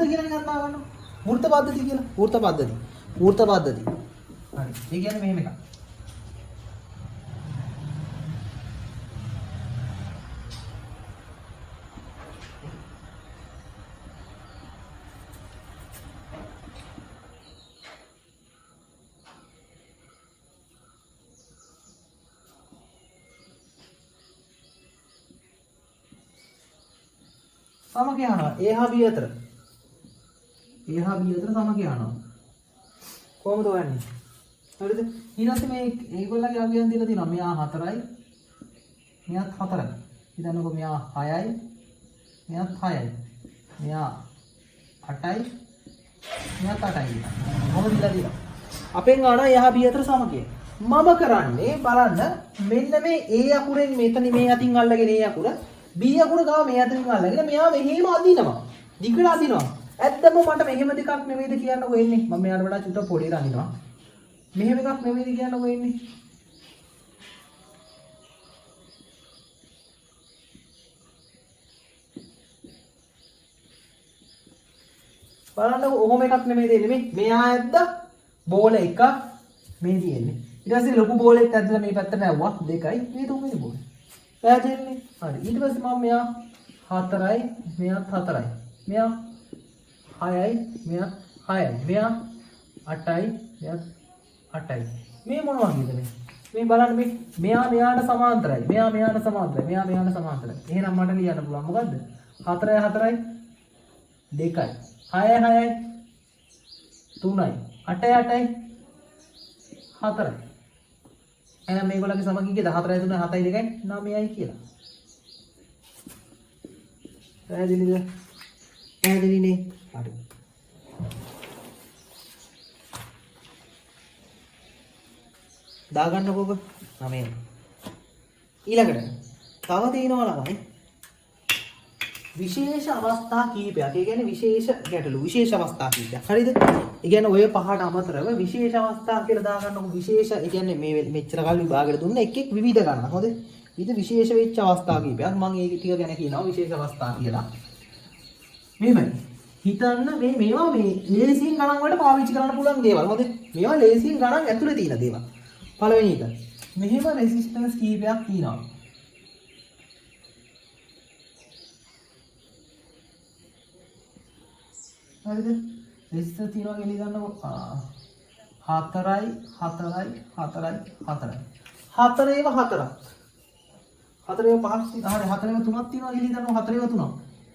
කියලා ගන්නවා ගන්න. වෘත්ත පද්ධති කියලා. වෘත්ත පද්ධති. හරි. ඒ කියන්නේ මෙහෙම එකක්. සම කියනවා A හා B අතර. A හා B අතර සම කියනවා. කොහොමද හොයන්නේ? හරිද? ඊට පස්සේ මේ ඒගොල්ලන්ගේ අගයන් දීලා තියෙනවා. මෙයා 4යි. මෙයාත් 4යි. හිතන්නකෝ මෙයා 6යි. මෙයාත් 6යි. මෙයා 8යි. මෙයාත් 8යි. මොකද දීලා තියෙනවා? අපෙන් ආනවා A හා B අතර සම කිය. මම කරන්නේ බලන්න මෙන්න මේ A අකුරෙන් මෙතන මේ අතින් අල්ලගෙන A අකුර B අකුර ගාව මේ අතරින් අල්ලගෙන මෙයා මෙහෙම අදිනවා. දිගට අදිනවා. ඇත්තම මට මෙහෙම දෙකක් නෙවෙයිද කියන්නකො එන්නේ. මම මෙයාට වඩා චුට්ටක් පොඩි අදිනවා. මෙහෙම එකක් නෙවෙයිද කියන්නකො එන්නේ. බලන්නකො ඔහොම එකක් නෙමෙයි දෙන්නේ මේ. මෙයා ඇද්ද බෝල එකක් මේ තියෙන්නේ. ඊට පස්සේ ලොකු බෝලෙත් ඇද්දලා මේ පැත්තට ඇව්වා. දෙකයි මේ තුන්වෙනි බෝලේ. පැහැදිලිනේ? හරි. ඊට පස්සේ මම මෙයා 4යි, මෙයාත් 4යි. මෙයා 6යි, මෙයා 6යි. මෙයා 8යි, මෙයාත් 8යි. මේ මොන වගේද මේ? මේ බලන්න මේ මෙයා මෙයාට සමාන්තරයි. මෙයා මෙයාට සමාන්තරයි. මෙයා මෙයාට සමාන්තරයි. එහෙනම් මට ලියන්න පුළුවන් මොකද්ද? 4යි 4යි 2යි. 6යි 6යි 3යි. 8යි 8යි 4යි. එහෙනම් මේගොල්ලන්ගේ සම කීයද? 4යි 3යි 7යි 2යි 9යි කියලා. පැහැදිලිද? පැහැදිලිනේ? හරි. දාගන්නකෝක 9. ඊළඟට තව තියෙනවා ළමයි විශේෂ අවස්ථා කීපයක්. ඒ කියන්නේ විශේෂ ගැටලු විශේෂ අවස්ථා කීපයක්. හරිද? ඒ කියන්නේ ඔය පහට අමතරව විශේෂ අවස්ථා කියලා දාගන්නකො. විශේෂ ඒ කියන්නේ මේ මෙච්චර කල් විභාගයට දුන්න එක් විවිධ ගණන්. හොඳ? විශේෂ වෙච්ච අවස්ථා කීපයක්. මම ඒක ටික ගැන කියනවා විශේෂ අවස්ථා කියලා. මෙහෙමයි. හිතන්න මේවා මේ ලේසියෙන් ගණන් වලට පාවිච්චි කරන්න පුළුවන් දේවල්. හොඳ? මේවා ලේසියෙන් ගණන් ඇතුලේ තියෙන දේවල්. පළවෙනි එක. මෙහෙම රෙසිස්ටන්ස් කීපයක් තියෙනවා. හරිද? රෙසිස්ටන්ස් තියෙනවා කියලා හිතන්නකො. 4යි 4යි 4යි 4යි. 4 ඒවා 4ක්. 4 ඒවා 5ක් තියෙනවා. හරි 4 ඒවා 3ක් තියෙනවා කියලා හිතන්නකො. 4 ඒවා 3ක්.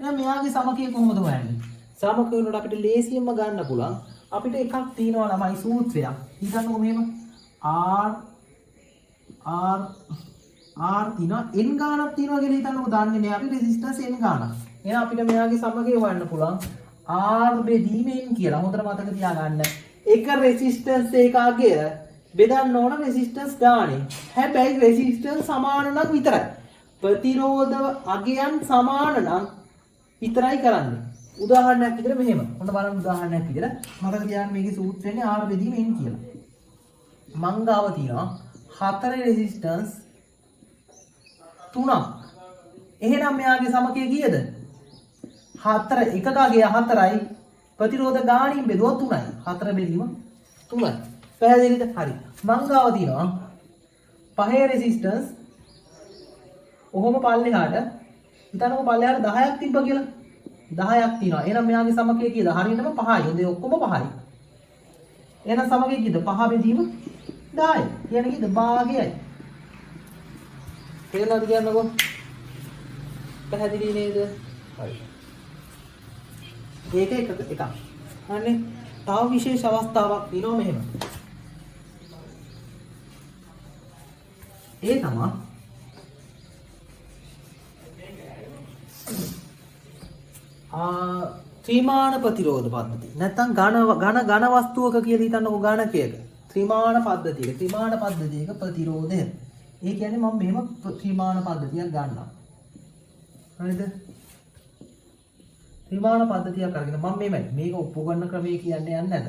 එහෙනම් මෙයාගේ සමකය කොහොමද හොයන්නේ? සමකය වලට අපිට ලේසියෙන්ම ගන්න පුළුවන්. අපිට එකක් තියෙනවා ළමයි සූත්‍රයක්. හිතන්නකො මෙහෙම R තියෙනවා n ගානක් තියෙනවා කියලා හිතන්නකො. දන්නේ නැහැ අපි රෙසිස්ටන්ස් n ගානක්. එහෙනම් අපිට මෙයාගේ සමකය හොයන්න පුළුවන්. R බෙදීමෙන් කියලා හොඳට මතක තියාගන්න. එක රෙසිස්ටන්ස් එකකගේ බෙදන්න ඕන රෙසිස්ටන්ස් ගානේ. හැබැයි රෙසිස්ටන්ස් සමාන නම් විතරයි. ප්‍රතිරෝධ අගයන් සමාන නම් විතරයි කරන්නේ. උදාහරණයක් විදිහට මෙහෙම. ඔන්න බලන්න උදාහරණයක් විදිහට මතක තියාගන්න මේකේ සූත්‍රයනේ R බෙදීමෙන් කියලා. මං ගාව තියෙනවා 4 රෙසිස්ටන්ස් 3ක්. එහෙනම් මෙයාගේ සමකය කීයද? 4 එකකගේ 4යි ප්‍රතිරෝධ ගාණින් බෙදුවා 3යි. 4 බෙදීම 3යි. පැහැදිලිද? හරි. මං ගාව තියෙනවා පහේ රෙසිස්ටන්ස් ඔහොම පල්ලෙහාට හිතන්නකො පල්ලෙහාට 10ක් තිබ්බා කියලා. 10ක් තියෙනවා. එහෙනම් මෙයාගේ සමකය කීයද? හරියටම 5යි. හොඳේ ඔක්කොම 5යි. එහෙනම් සමකය කීයද? 5 බෙදීම 10යි. කියන්නේ කීයද? භාගයයි. තේරෙනවද කියන්නකො? පැහැදිලි නේද? හරි. ඒක එකක්. හරිනේ. තව විශේෂ අවස්ථාවක් තියෙනවා මෙහෙම. ඒ තමයි ත්‍රිමාණ ප්‍රතිරෝධ පද්ධතිය. නැත්නම් ඝන වස්තුවක කියලා හිතන්නකො ඝනකයක. ත්‍රිමාණ පද්ධතියක ප්‍රතිරෝධය. ඒ කියන්නේ මම මෙහෙම ත්‍රිමාණ පද්ධතියක් ගන්නවා. හරිද? ත්‍රිමාණ පද්ධතියක් අරගෙන මම මේක ඔප්පු කරන ක්‍රමය කියන්නේ යන්නේ නැද?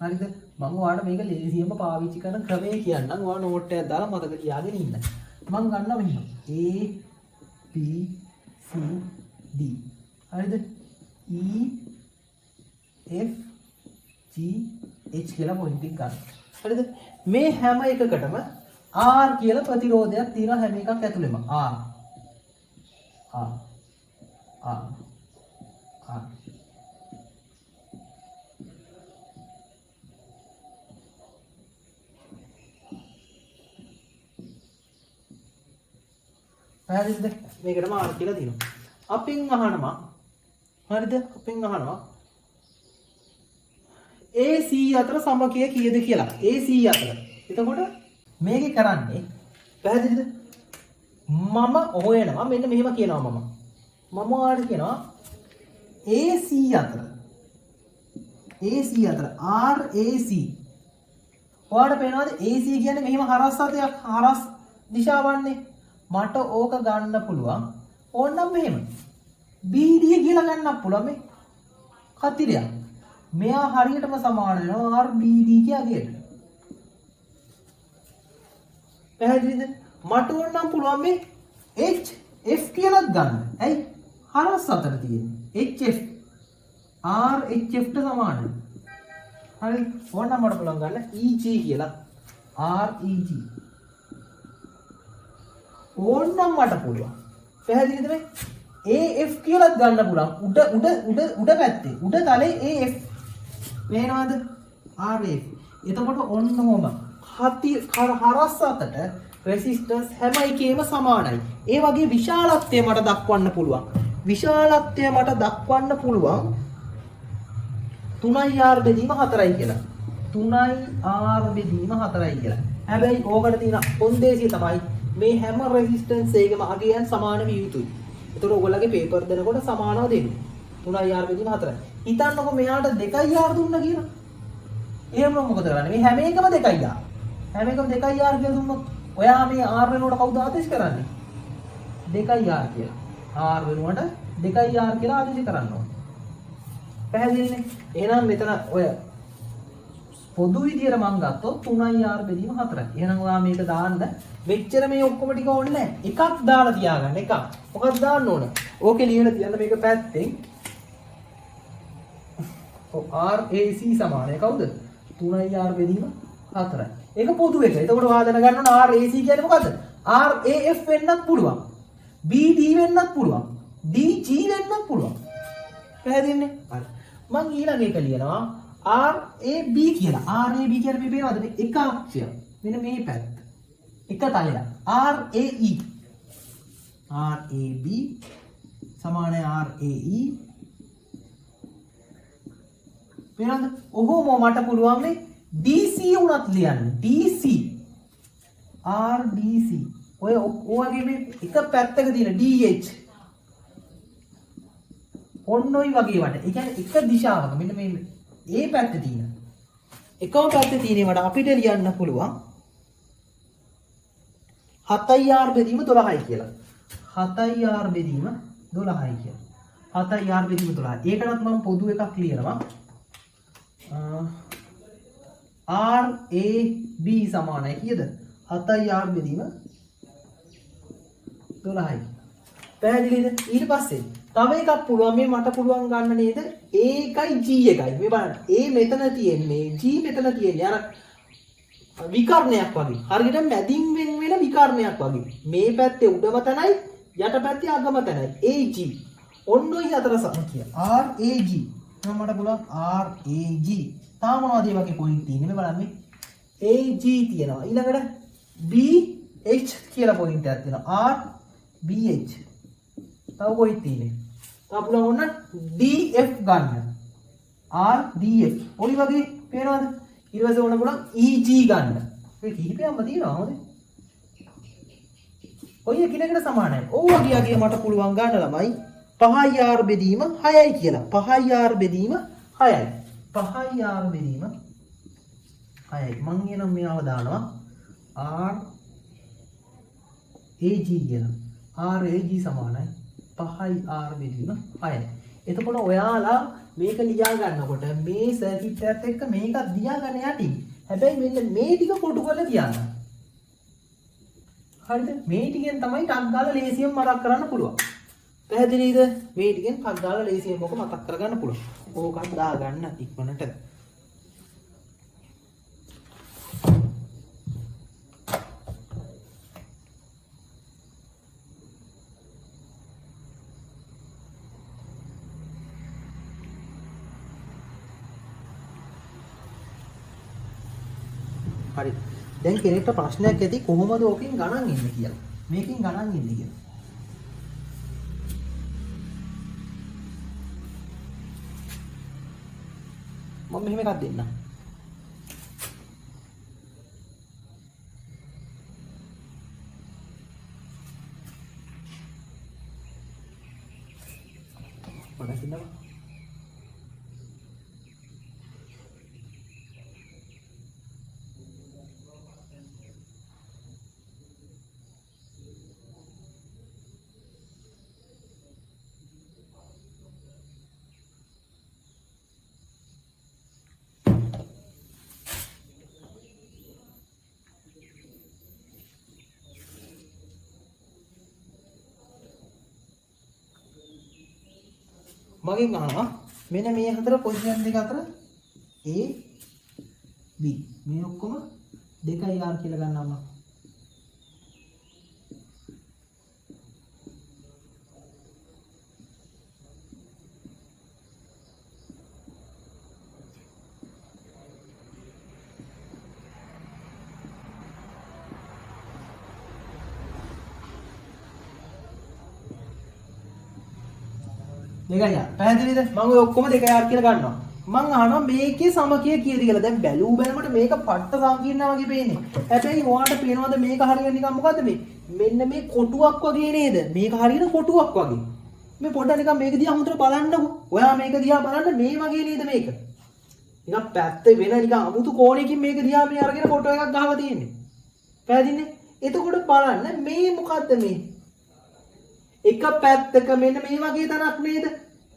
හරිද? මම ඔයාලට මේක ලේසියෙන්ම පාවිච්චි කරන ක්‍රමය කියන්නම්. ඔයා නෝට් එකක් දාලා මතක තියාගෙන ඉන්න. මම ගන්නවා මෙහෙම. A B C D. හරිද? E F G H කියලා පොයින්ට් එක ගන්න. හරිද? මේ හැම එකකටම R කියලා ප්‍රතිරෝධයක් තියෙනවා හැම එකක් ඇතුළෙම. R. පැහැදිලිද? මේකටම R කියලා තියෙනවා. අපෙන් අහනවා. හරිද? අපෙන් අහනවා AC අතර සමකය කීයද කියලා. AC අතර. එතකොට මේකේ කරන්නේ පැහැදිලිද? මම හොයනවා මෙන්න මෙහෙම කියනවා මම ඔයාලට කියනවා AC අතර RAC. ඔයාලට පේනවද AC කියන්නේ මෙහෙම හරස් අතයක් හරස් දිශාවන්නේ. මට ඕක ගන්න පුළුවන් ඕනනම් මෙහෙම BD කියලා ගන්නත් පුළුවන් මේ කතිරයක්. මෙයා හරියටම සමාන වෙනවා RBD කියලාට. පැහැදිලිද? මට ඕනනම් පුළුවන් මේ HF කියලාත් ගන්න. ඇයි? හරස් අතර තියෙන්නේ. HF RHF ට සමානයි. හරි. ඕනනම් මට පුළුවන් ගන්න EG කියලා. REG. ඕනනම් මට පුළුවන්. පැහැදිලිද මේ? AF කියලාත් ගන්න පුළුවන්. උඩ පැත්තේ. උඩ තලයේ AF. පේනවද? RF. එතකොට ඔන්න ඔහම හරස් අතට රෙසිස්ටන්ස් හැම එකේම සමානයි. ඒ වගේ විශාලත්වය මට දක්වන්න පුළුවන්. 3R බෙදීම 4යි කියලා. 3R බෙදීම 4යි කියලා. හැබැයි ඕකට තියෙන කොන්දේසිය තමයි මේ හැම රෙසිස්ටන්ස් එකකම අගයන් සමාන විය යුතුයි. ඒතකොට ඔයගොල්ලෝගේ පේපර් දෙනකොට සමානව දෙන්න. 3R බෙදීම 4යි. හිතන්නකො මෙයාට 2R දුන්නා කියලා. එහෙම මොකද කරන්නේ? මේ හැම එකම 2R. හැම එකම 2R කියලා දුන්නොත් ඔයා මේ R වෙනුවට කවුද ආදේශ කරන්නේ? 2R කියලා. R වෙනුවට 2R කියලා ආදේශ කරන්න ඕනේ. පැහැදිලිනේ? එහෙනම් මෙතන ඔය පොදු විදියට මම ගත්තොත් 3R බෙදීම 4යි. එහෙනම් ඔයා මේක දාන්න මෙච්චර මේ ඔක්කොම ටික ඕනේ නැහැ. එකක් දාලා තියාගන්න එකක්. මොකක්ද දාන්න ඕන? ඕකේ ලියලා තියන්න මේක පැත්තෙන්. RAC සමානයි කවුද? 3R බෙදීම 4යි. ඒක පොදු එක. එතකොට ඔයා දැනගන්න ඕන RAC කියන්නේ මොකද්ද? RAF වෙන්නත් පුළුවන්. BD වෙන්නත් පුළුවන්. DG වෙන්නත් පුළුවන්. පැහැදිලිනේ? හරි. මම ඊළඟ එක ලියනවා RAB කියලා. RAB කියන්නේ මේ පේනවද? මේ එක අක්ෂය. මෙන්න මේ පැත්ත. එක තලයක්. RAE. RAB සමානයි RAE. පේනවද? ඔහොම මට පුළුවන් මේ DC උනත් ලියන්න. DC RDC. ඔය ඔයගේ මේ එක පැත්තක තියෙන DH. ඔන්න ඔය වගේ වට. ඒ කියන්නේ එක දිශාවක මෙන්න මේ ඒ පැත්තේ තියෙන. එකම පැත්තේ තියෙනවට අපිට ලියන්න පුළුවන් 7R බෙදීම 12යි කියලා. 7R බෙදීම 12යි කියලා. 7R බෙදීම 12. ඒකටත් මම පොදු එකක් ලියනවා. RAB සමානයි කීයද? 7R බෙදීම 12යි. පැහැදිලිද? ඊට පස්සේ තව එකක් පුළුවන් මේ මට පුළුවන් ගන්න නේද? A එකයි G එකයි. මේ බලන්න. A මෙතන තියෙන්නේ G මෙතන තියෙන්නේ. අර විකර්ණයක් වගේ. හරියට මැදින් වෙන වෙන විකර්ණයක් වගේ. මේ පැත්තේ උඩම තැනයි යට පැත්තේ අගම තැනයි. AG. ඔන්න ඔය අතර සමකිය. RAG. මම මට පුළුවන් RAG. තාම මොනවද මේ වගේ පොයින්ට් තියෙන්නේ මේ බලන්න මේ. AG තියෙනවා. ඊළඟට BH කියලා පොයින්ට් එකක් තියෙනවා. RBH. තව කොයි තියෙන්නේ? තා පුළුවන් ඔන්න DF ගන්න. RDF. ඔය වගේ පේනවද? ඊට පස්සේ ඕන පුළුවන් EG ගන්න. ඔය කිහිපයක්ම තියෙනවා හොඳේ. ඔය එකිනෙකට සමානයි. ඕව වගේ මට පුළුවන් ගන්න ළමයි 5යි R බෙදීම 6යි කියලා. 5යි R බෙදීම 6යි. 5යි R බෙදීම 6යි. මම එනම් මෙයාව දානවා RAG කියලා. RAG සමානයි 5යි R බෙදීම 6යි. එතකොට ඔයාලා මේක ලියා ගන්නකොට මේ සර්කිට් එකත් එක්ක මේකත් ලියා ගන්න යටින්. හැබැයි මෙන්න මේ ටික කොටු කරලා තියන්න. හරිද? මේ ටිකෙන් තමයි ටක් ගාලා ලේසියෙන් මතක් කරන්න පුළුවන්. පැහැදිලිද? මේ ටිකෙන් ටක් ගාලා ලේසියෙන් මොක මතක් කරගන්න පුළුවන්. ඕකත් දාගන්න ඉක්මනට. හරි. දැන් කෙනෙක්ට ප්‍රශ්නයක් ඇති කොහොමද ඕකෙන් ගණන් එන්නේ කියලා. මේකෙන් ගණන් එන්නේ කියලා. මම මෙහෙම එකක් දෙන්නම්. පොඩ්ඩක් ඉන්නකෝ. මගෙන් අහනවා මෙන්න මේ හතර පොසිෂන් දෙක අතර A B මේ ඔක්කොම 2R කියලා ගන්නවා. දෙකයි R. පැහැදිලිද? මම ඔය ඔක්කොම 2R කියලා ගන්නවා. මම අහනවා මේකේ සමකය කීයද කියලා. දැන් බැලූ බැලමට මේක පට්ට සංකීර්ණ වගේ පේන්නේ. හැබැයි ඔයාලට පේනවද මේක හරියට නිකන් මොකද්ද මේ? මෙන්න මේ කොටුවක් වගේ නේද? මේක හරියට කොටුවක් වගේ. මේ පොඩ්ඩක් නිකන් මේක දිහා හොඳට බලන්නකෝ. ඔයා මේක දිහා බලන්න මේ වගේ නේද මේක? නිකන් පැත්තේ වෙන නිකන් අමුතු කෝණයකින් මේක දිහා මේ අරගෙන ෆොටෝ එකක් ගහලා තියෙන්නේ. පැහැදිලිනේ? එතකොට බලන්න මේ මොකද්ද මේ? එක පැත්තක මෙන්න මේ වගේ තනක් නේද?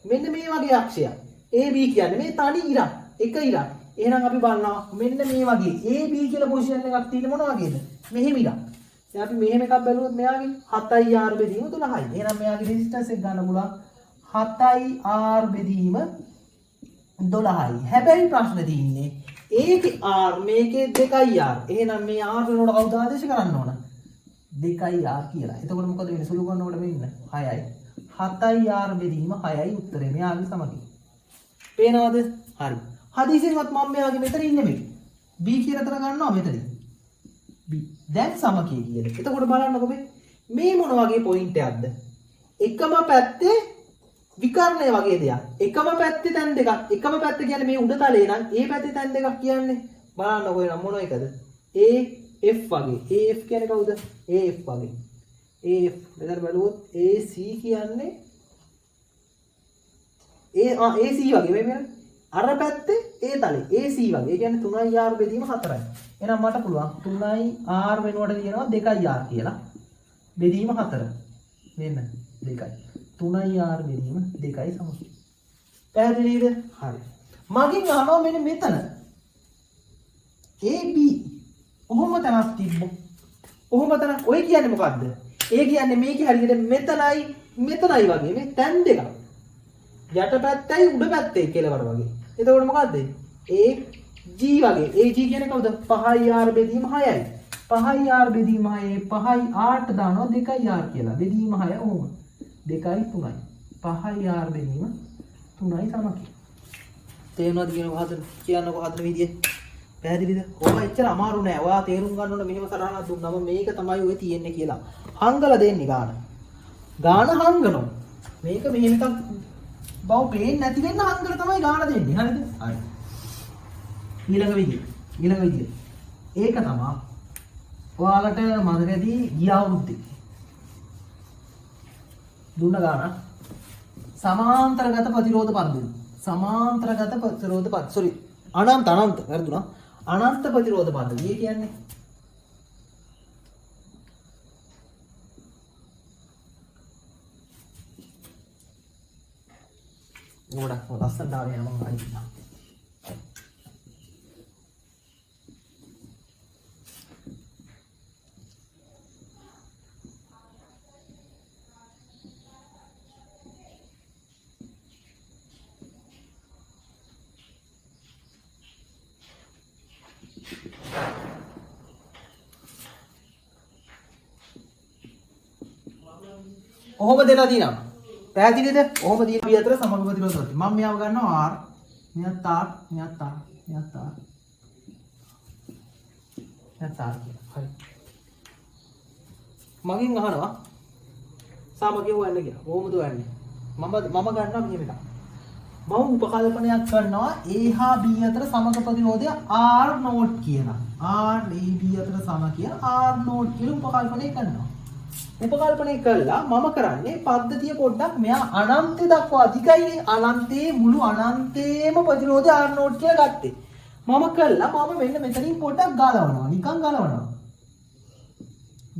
මෙන්න මේ වගේ අක්ෂයක්. AB කියන්නේ මේ තනි ඉරක්. එක ඉරක්. එහෙනම් අපි බලනවා මෙන්න මේ වගේ AB කියලා පොසිෂන් එකක් තියෙන මොන වගේද? මෙහෙම ඉරක්. දැන් අපි මෙහෙම එකක් බැලුවොත් මෙයාගේ 7R බෙදීම 12යි. එහෙනම් මෙයාගේ රෙසිස්ටන්ස් එක ගන්න පුළුවන් 7R බෙදීම 12යි. හැබැයි ප්‍රශ්න තියෙන්නේ ඒකේ R මේකේ 2R. එහෙනම් මේ R වෙනකොට කවුද ආදේශ කරන්න ඕන? 2R කියලා. එතකොට මොකද වෙන්නේ? සුළු කරනකොට වෙන්නේ 6යි. 7R බෙදීම 6යි උත්තරේ. මෙයාගේ සමගිය. පේනවද? හරි. හදිසියෙන්වත් මම මෙයාගේ මෙතන ඉන්නේ මේ. B කියලා තර ගන්නවා මෙතනින්. B. දැන් සමකය කීයද? එතකොට බලන්නකෝ මේ මොන වගේ පොයින්ට් එකක්ද? එකම පැත්තේ විකර්ණය වගේ දෙයක්. එකම පැත්තේ තැන් දෙකක්. එකම පැත්ත කියන්නේ මේ උඩ තලේ නම් ඒ පැත්තේ තැන් දෙකක් කියන්නේ. බලන්නකෝ එනම් මොන එකද? AF වගේ. AF කියන්නේ කවුද? AF වගේ. AF මෙතන බලුවොත් AC කියන්නේ AC වගේ මේ අර පැත්තේ ඒ තලේ AC වගේ. ඒ කියන්නේ 3R බෙදීම 4යි. එහෙනම් මට පුළුවන් 3R වෙනුවට කියනවා 2R කියලා. බෙදීම 4. මෙන්න 2යි. 3R බෙදීම 2යි සමගි. පැහැදිලිද? හරි. මගෙන් අහනවා මෙන්න මෙතන AB ඔහොම තනක් තිබ්බොත් ඔහොම තනක් ඔය කියන්නේ මොකද්ද? ඒ කියන්නේ මේකේ හරියට මෙතනයි මෙතනයි වගේ මේ තැන් දෙකක්. යට පැත්තයි උඩ පැත්තයි කෙලවර වගේ. එතකොට මොකද්ද? AB G වගේ. ඒ G කියන්නේ කවුද? 5යි R බෙදීම 6යි. 5යි R බෙදීම 6යි 5යි 8 දානවා 2යි R කියලා. බෙදීම 6 ඔහොම. 2යි 3යි. 5යි R බෙදීම 3යි තමයි. තේරුණාද කියන්නකො හදන විදිය? පැහැදිලිද? ඔබ එච්චර අමාරු නෑ. ඔයා තේරුම් ගන්න ඕන මෙහෙම සරහනක් දුන්නම මේක තමයි ඔය තියෙන්නේ කියලා. හංගලා දෙන්නේ ගාන. ගාන හංගනවා. මේක මෙහෙම එකක් බව පේන්නේ නැති වෙන්න හංගලා තමයි ගාන දෙන්නේ. හරිද? හරි. ඊළඟ විදිය. ඒක තමයි ඔයාලට මතකදී ගිය අවුරුද්දේ දුන්න ගාන සමාන්තරගත ප්‍රතිරෝධ පන්දුයි. සමාන්තරගත ප්‍රතිරෝධ පන්දු. සෝරි. අනන්ත වැරදුනා. අනන්ත ප්‍රතිරෝධ පන්දු. ඒ කියන්නේ ගොඩක් ලස්සනට ආවේ මම අනිත්. ඔහොම දෙලා දිනවා. පැහැදිලිද? ඔහොම දින අපි අතර සමග ප්‍රතිරෝධ. මම මෙයාව ගන්නවා R. මෙයාත් R. හරි. මගෙන් අහනවා සමගිය හොයන්න කියලා. කොහොමද හොයන්නේ? මම ගන්නවා මෙහෙම එකක්. මම උපකල්පනයක් කරනවා A හා B අතර සමග ප්‍රතිරෝධය R නෝට් කියලා. R A B අතර සම කියලා R නෝට් කියලා උපකල්පනය කරනවා. උපකල්පනය කළා මම කරන්නේ පද්ධතිය පොඩ්ඩක් මෙයා අනන්තය දක්වා අධිකයිනේ. අනන්තයේ මුළු අනන්තයේම ප්‍රතිරෝධය R නෝට් කියලා ගත්තේ. මම කළා මම මෙන්න මෙතනින් පොඩ්ඩක් ගලවනවා. නිකන් ගලවනවා.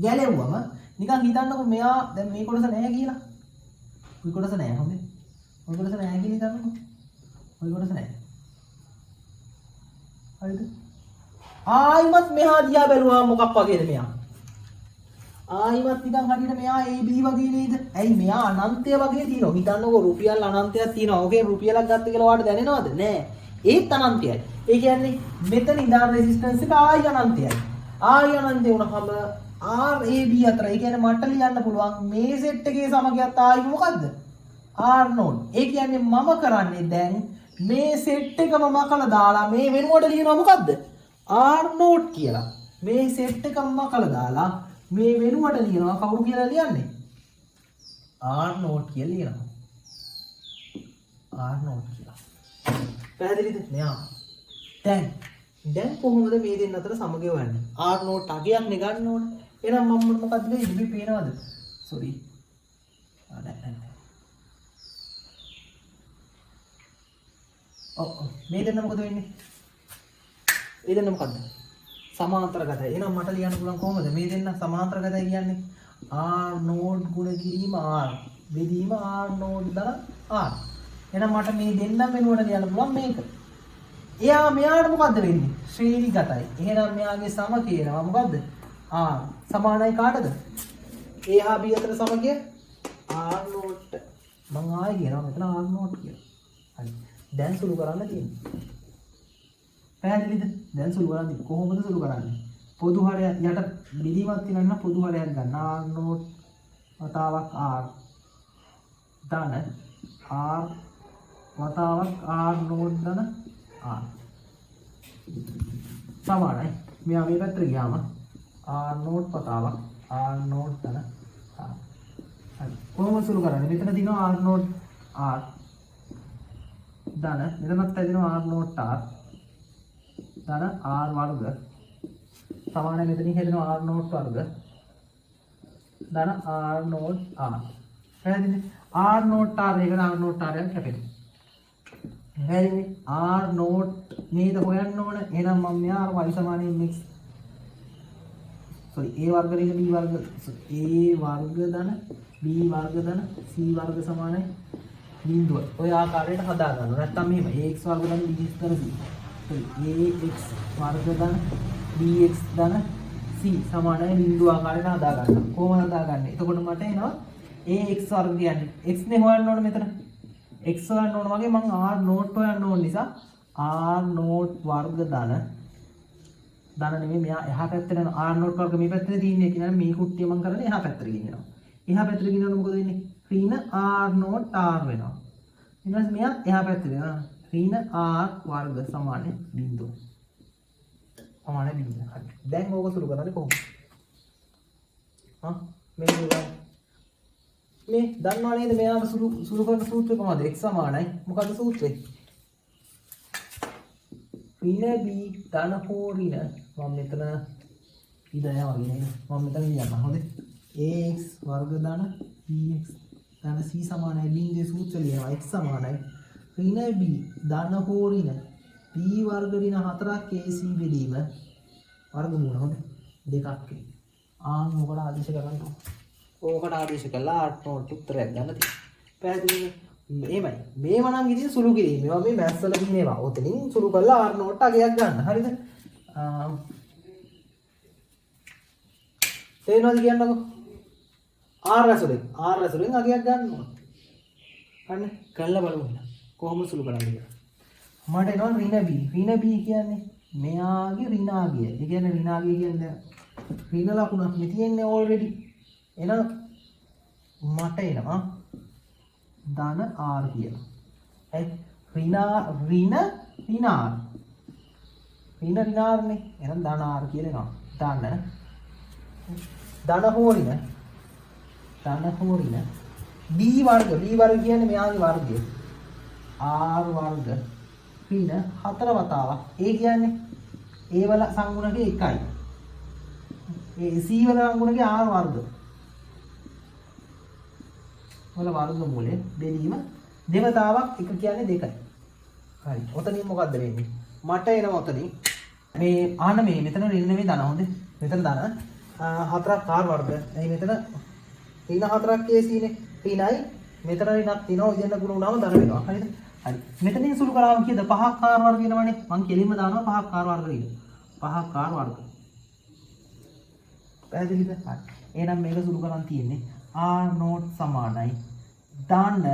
ගැලෙව්වම නිකන් හිතන්නකො මෙයා දැන් මේ කොටස නැහැ කියලා. මේ කොටස නැහැ හොඳේ. ඔය කොටස නැහැ කියලා හිතන්නකො. ඔය කොටස නැහැ. හරිද? ආයිමත් මෙහා දිහා බැලුවා මොකක් වගේද මෙයා? ආයිමත් නිකන් හරියට මෙයා AB වගේ නේද? ඇයි මෙයා අනන්තය වගේ තියෙනවා. හිතන්නකො රුපියල් අනන්තයක් තියෙනවා. ඕකේ රුපියලක් ගත්ත කියලා ඔයාලට දැනෙනවද? නෑ. ඒත් අනන්තයයි. ඒ කියන්නේ මෙතන ඉඳන් රෙසිස්ටන්ස් එක ආයි අනන්තයයි. ආයි අනන්තය වුණාම RAB අතර ඒ කියන්නේ මට ලියන්න පුළුවන් මේ සෙට් එකේ සමගියත් ආයි මොකද්ද? R node. ඒ කියන්නේ මම කරන්නේ දැන් මේ සෙට් එකම මකලා දාලා මේ වෙනුවට ලියනවා මොකද්ද? R නෝඩ් කියලා. මේ සෙට් එකම මකලා දාලා මේ වෙනුවට ලියනවා කවුරු කියලා ලියන්නේ? R නෝඩ් කියලා ලියනවා. R නෝඩ් කියලා. පැහැදිලිද? මෙයා. දැන් කොහොමද මේ දෙන්න අතර සමගය හොයන්නේ? R නෝඩ් අගයක් නේ ගන්න ඕනේ. එහෙනම් මම මොකද්ද මේ ඉබි පේනවද? සෝරි. නෑ. මේ දෙන්න මොකද වෙන්නේ? මේ දෙන්න මොකද්ද? සමාන්තරගතයි. එහෙනම් මට ලියන්න පුළුවන් කොහොමද? මේ දෙන්න සමාන්තරගතයි කියන්නේ R නෝඩ් ගුණ කිරීම R බෙදීම R නෝඩ් දර R. එහෙනම් මට මේ දෙන්නම වෙනුවට ලියන්න පුළුවන් මේක. එයා මෙයාට මොකද්ද වෙන්නේ? ශ්‍රේණිගතයි. එහෙනම් මෙයාගේ සම කියනවා මොකද්ද? R සමානයි කාටද? A හා B අතර සමගිය R නෝඩ්. මම ආයෙ කියනවා මෙතන R නෝඩ් කියලා. හරි. දැන් සුළු කරන්න තියෙනවා. පැහැදිලිද? දැන් සුළු කරන්නේ කොහොමද සුළු කරන්නේ? පොදු හරය යට බෙදීමක් තියෙනවා පොදු හරයක් ගන්න. R නෝඩ් වතාවක් R දාන R වතාවක් R නෝඩ් දාන R සමානයි. මෙයා මේ පැත්තට ගියාම R නෝඩ් වතාවක් R නෝඩ් දාන R. හරි. කොහොමද සුළු කරන්නේ? මෙතන දිනවා R නෝඩ් R දාන මෙතනත් ඇදිනවා R නෝඩ් R දාන R වර්ග සමානයි මෙතනින් හැදෙනවා R නෝඩ් වර්ග දාන R නෝඩ් R. පැහැදිලිද? R නෝඩ් R එකට R නෝඩ් R එකක් කැපෙනවා. පැහැදිලිද? R නෝඩ් නේද හොයන්න ඕන. එහෙනම් මම මෙයා y සමානයි mx sorry a වර්ග රින b වර්ග a වර්ග දාන b වර්ග දාන c වර්ග සමානයි බිඳුව. ඔය ආකාරයට හදා ගන්නවා. නැත්තම් මෙහෙම ax වර්ග දාන bx දාන c. ax වර්ග දාන bx දාන c සමානයි බිඳුව ආකාරයට හදා ගන්නවා. කොහොමද හදාගන්නේ? එතකොට මට එනවා ax වර්ග කියන්නේ x නේ හොයන්න ඕනේ මෙතන. x හොයන්න ඕන වගේ මම r නෝට් හොයන්න ඕන නිසා R නෝට් වර්ග ධන නෙමෙයි මෙයා එහා පැත්තට යන R නෝට් වර්ග මේ පැත්තේ තියෙන්නේ කියන මේ කුට්ටිය මම කරන්නේ එහා පැත්තට ගෙනියනවා. එහා පැත්තට ගෙනියනකොට මොකද වෙන්නේ? ඍණ R නෝට් R වෙනවා. ඊට පස්සේ මෙයා එහා පැත්තට යනවා. ඍණ R වර්ග සමාන 0. සමාන 0. හරි. දැන් ඕක සුළු කරන්නේ කොහොමද? මේ දන්නවා නේද මෙයාම සුළු කරන සූත්‍රය කොහොමද? x සමානයි මොකද්ද සූත්‍රය? ඍණ b ධන හෝ ඍණ මම මෙතන ඉදaya වගේ නේද? මම මෙතන ලියන්න හොඳේ. ax වර්ග ධන bx ධන c සමානයි බින්දුවේ සූත්‍රය ලියනවා x සමානයි ඍණ b ධන හෝ ඍණ b වර්ග ඍණ 4ක් ac බෙදීම වර්ගමූල හොඳේ දෙකක් මොකට ආදේශ කරන්න ඕකට ආදේශ කළා R නෝට් උත්තරයක් ගන්න තියෙනවා. පැහැදිලිද? එහෙමයි. මේව නම් ඉතින් සුළු කිරීම. මේවා මේ මැත්ස් වල තියෙන ඒවා. ඔතනින් සුළු කරලා R නෝට් අගයක් ගන්න. හරිද? තේරෙනවද කියන්නකො? R රැසුලෙන් අගයක් ගන්නවා. හරිනේ? කරලා බලමු. කොහොමද සුළු කරන්නේ කියලා. මට එනවා ඍණ b. ඍණ b කියන්නේ මෙයාගේ ඍණාගය. ඒ කියන්නේ ඍණාගය කියන්නේ ඍණ ලකුණක් මේ තියෙන්නේ already. එහෙනම් මට එනවා ධන R කියලා. ඒ ඍණ R නේ. එහෙනම් ධන R කියලා එනවා. ධන හෝ ඍණ b වර්ග කියන්නේ මෙයාගේ වර්ගය. R වර්ග ඍණ 4 වතාවක්. ඒ කියන්නේ A වල සංගුණකේ 1යි. ඒ C වල සංගුණකේ R වර්ග. වල වර්ගමූලය බෙදීම දෙවතාවක් එක කියන්නේ 2යි. හරි. ඔතනින් මොකද්ද වෙන්නේ? මට එනවා ඔතනින් මේ ආන මේ මෙතන ඍණ නෙමෙයි ධන හොඳේ. මෙතන ධන 4ක් R වර්ග. එයි මෙතන ඍණ 4ක් AC නේ. ඍණයි මෙතන ඍණක් තියෙනවා. ඉතින් ගුණ වුණාම ධන වෙනවා. හරිද? හරි. මෙතනින් සුළු කරාම කීයද? 5ක් R වර්ග වෙනවනේ. මම කෙලින්ම දානවා 5ක් R වර්ග කියලා. 5ක් R වර්ග. පැහැදිලිද? හරි. එහෙනම් මේක සුළු කරන් තියෙන්නේ R නෝට් සමානයි ධන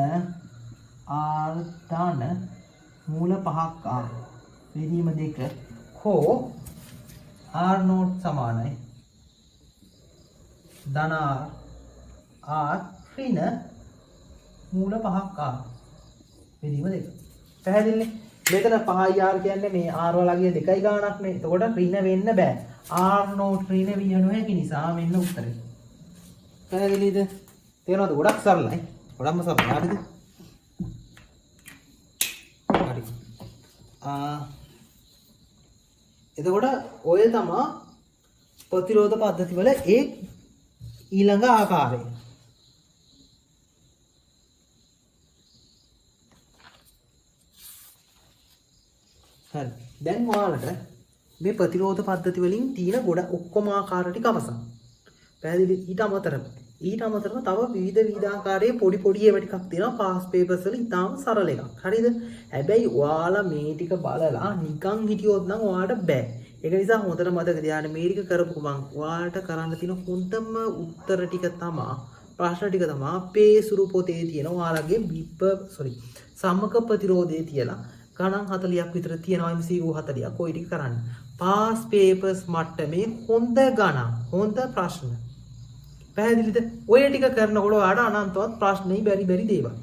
R ධන මූල 5ක් R බෙදීම 2 හෝ R නෝට් සමානයි ධන R ඍණ මූල 5ක් R බෙදීම 2. පැහැදිලිනේ? මෙතන 5යි R කියන්නේ මේ R වලගේ 2යි ගාණක් නේ. එතකොට ඍණ වෙන්න බෑ. R නෝට් ඍණ විය නොහැකි නිසා මෙන්න උත්තරේ. පැහැදිලිද? තේරෙනවද? ගොඩක් සරලයි. ගොඩක්ම සරලයි. හරිද? හරි. එතකොට ඔය තමයි ප්‍රතිරෝධ පද්ධති වල ඒ ඊළඟ ආකාරය. හරි. දැන් ඔයාලට මේ ප්‍රතිරෝධ පද්ධති වලින් තියෙන ගොඩ ඔක්කොම ආකාර ටික අවසන්. පැහැදිලි? ඊට අමතරව තව විවිධ ආකාරයේ පොඩි ඒවා ටිකක් තියෙනවා පාස් පේපර්ස් වල ඉතාම සරල එකක්. හරිද? හැබැයි ඔයාලා මේ ටික බලලා නිකන් හිටියොත් නම් ඔයාලට බෑ. ඒක නිසා හොඳට මතක තියාගන්න මේ ටික කරපු ගමන් ඔයාලට කරන්න තියෙන හොඳම උත්තර ටික තමයි ප්‍රශ්න ටික තමයි අපේ සුරු පොතේ තියෙන ඔයාලගේ සමක ප්‍රතිරෝධයේ තියලා ගණන් 40ක් විතර තියෙනවා MCQ 40ක් ඔය ටික කරන්න. පාස් පේපර්ස් මට්ටමේ හොඳ ගණන් හොඳ ප්‍රශ්න. පැහැදිලිද? ඔය ටික කරනකොට ඔයාලට අනන්තවත් ප්‍රශ්නේ බැරි දේවල්.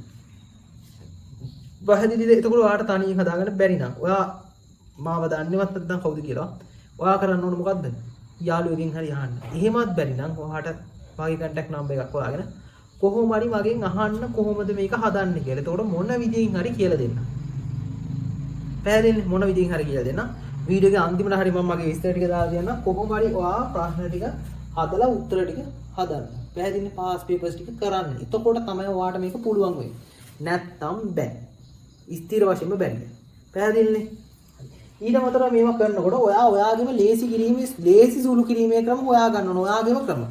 පැහැදිලිද? එතකොට ඔයාලට තනියෙන් හදාගන්න බැරි නම් ඔයා මාව දන්නේවත් නැත්නම් කවුද කියලා ඔයා කරන්න ඕන මොකද්ද? යාළුවෙක්ගෙන් හරි අහන්න. එහෙමත් බැරි නම් ඔයාට මගේ contact number එකක් හොයාගෙන කොහොම හරි මගෙන් අහන්න කොහොමද මේක හදන්නේ කියලා. එතකොට මොන විදියෙන් හරි කියලා දෙන්න. පැහැදිලිද? මොන විදියෙන් හරි කියලා දෙන්න. වීඩියෝ එකේ අන්තිමට හරි මම මගේ විස්තර ටික දාලා දෙන්න. කොහොම හරි ඔයා ප්‍රශ්න ටික හදලා උත්තර ටික හදන්න. පැහැදිලිද? පාස් පේපර්ස් ටික කරන්න. එතකොට තමයි ඔයාට මේක පුළුවන් වෙන්නේ. නැත්තම් බෑ. ස්ථිර වශයෙන්ම බැහැ. පැහැදිලිනේ? ඊට අමතරව මේවා කරනකොට ඔයාගේම ලේසි සුළු කිරීමේ ක්‍රම හොයා ගන්න ඕන. ඔයාගේම ක්‍රම.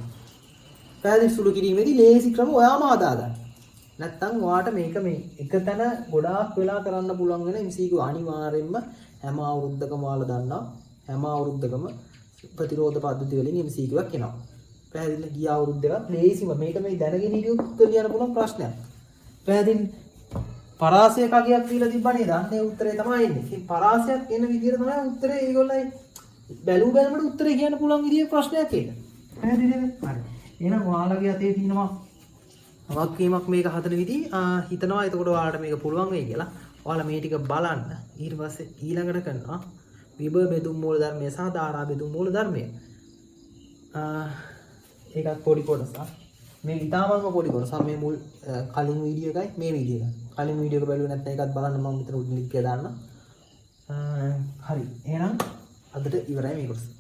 පැහැදිලි සුළු කිරීමේදී ලේසි ක්‍රම ඔයාම හදා ගන්න. නැත්තම් ඔයාට මේක මේ එකතැන ගොඩාක් වෙලා කරන්න පුළුවන් වෙන MCQ අනිවාර්යෙන්ම හැම අවුරුද්දකම ඔයාලා දන්නා හැම අවුරුද්දකම ප්‍රතිරෝධ පද්ධති වලින් MCQ එකක් එනවා. පැහැදිලි? ගිය අවුරුද්දේවත් ලේසිම මේක මේ දැනගෙන හිටියොත් උත්තර ලියන්න පුළුවන් ප්‍රශ්නයක්. පැහැදිලි? පරාසයක් අගයක් දීලා තිබ්බනේ දන්නේ උත්තරේ තමයි එන්නේ. ඉතින් පරාසයක් එන විදිහට තමයි උත්තරේ ඒගොල්ලෝ බැලු බැලමට උත්තරේ කියන්න පුළුවන් විදිහේ ප්‍රශ්නයක් ඒක. පැහැදිලිද? හරි. එහෙනම් ඔයාලගේ අතේ තියෙනවා වගකීමක් මේක හදන විදිහ හිතනවා. එතකොට ඔයාලට මේක පුළුවන් වෙයි කියලා. ඔයාලා මේ ටික බලන්න. ඊට පස්සේ ඊළඟට කරනවා විභව බෙදුම් මූල ධර්මය සහ ධාරා බෙදුම් මූල ධර්මය. ඒකත් පොඩි කොටසක්. මේ ඉතාමත්ම පොඩි කොටසක්. මේ මුල් කලින් වීඩියෝ එකයි මේ වීඩියෝ එකයි. කලින් වීඩියෝ එක බැලුවේ නැත්නම් ඒකත් බලන්න මම මෙතන ලින්ක් එක දාන්න. හරි. එහෙනම් අදට ඉවරයි මේ කොටස.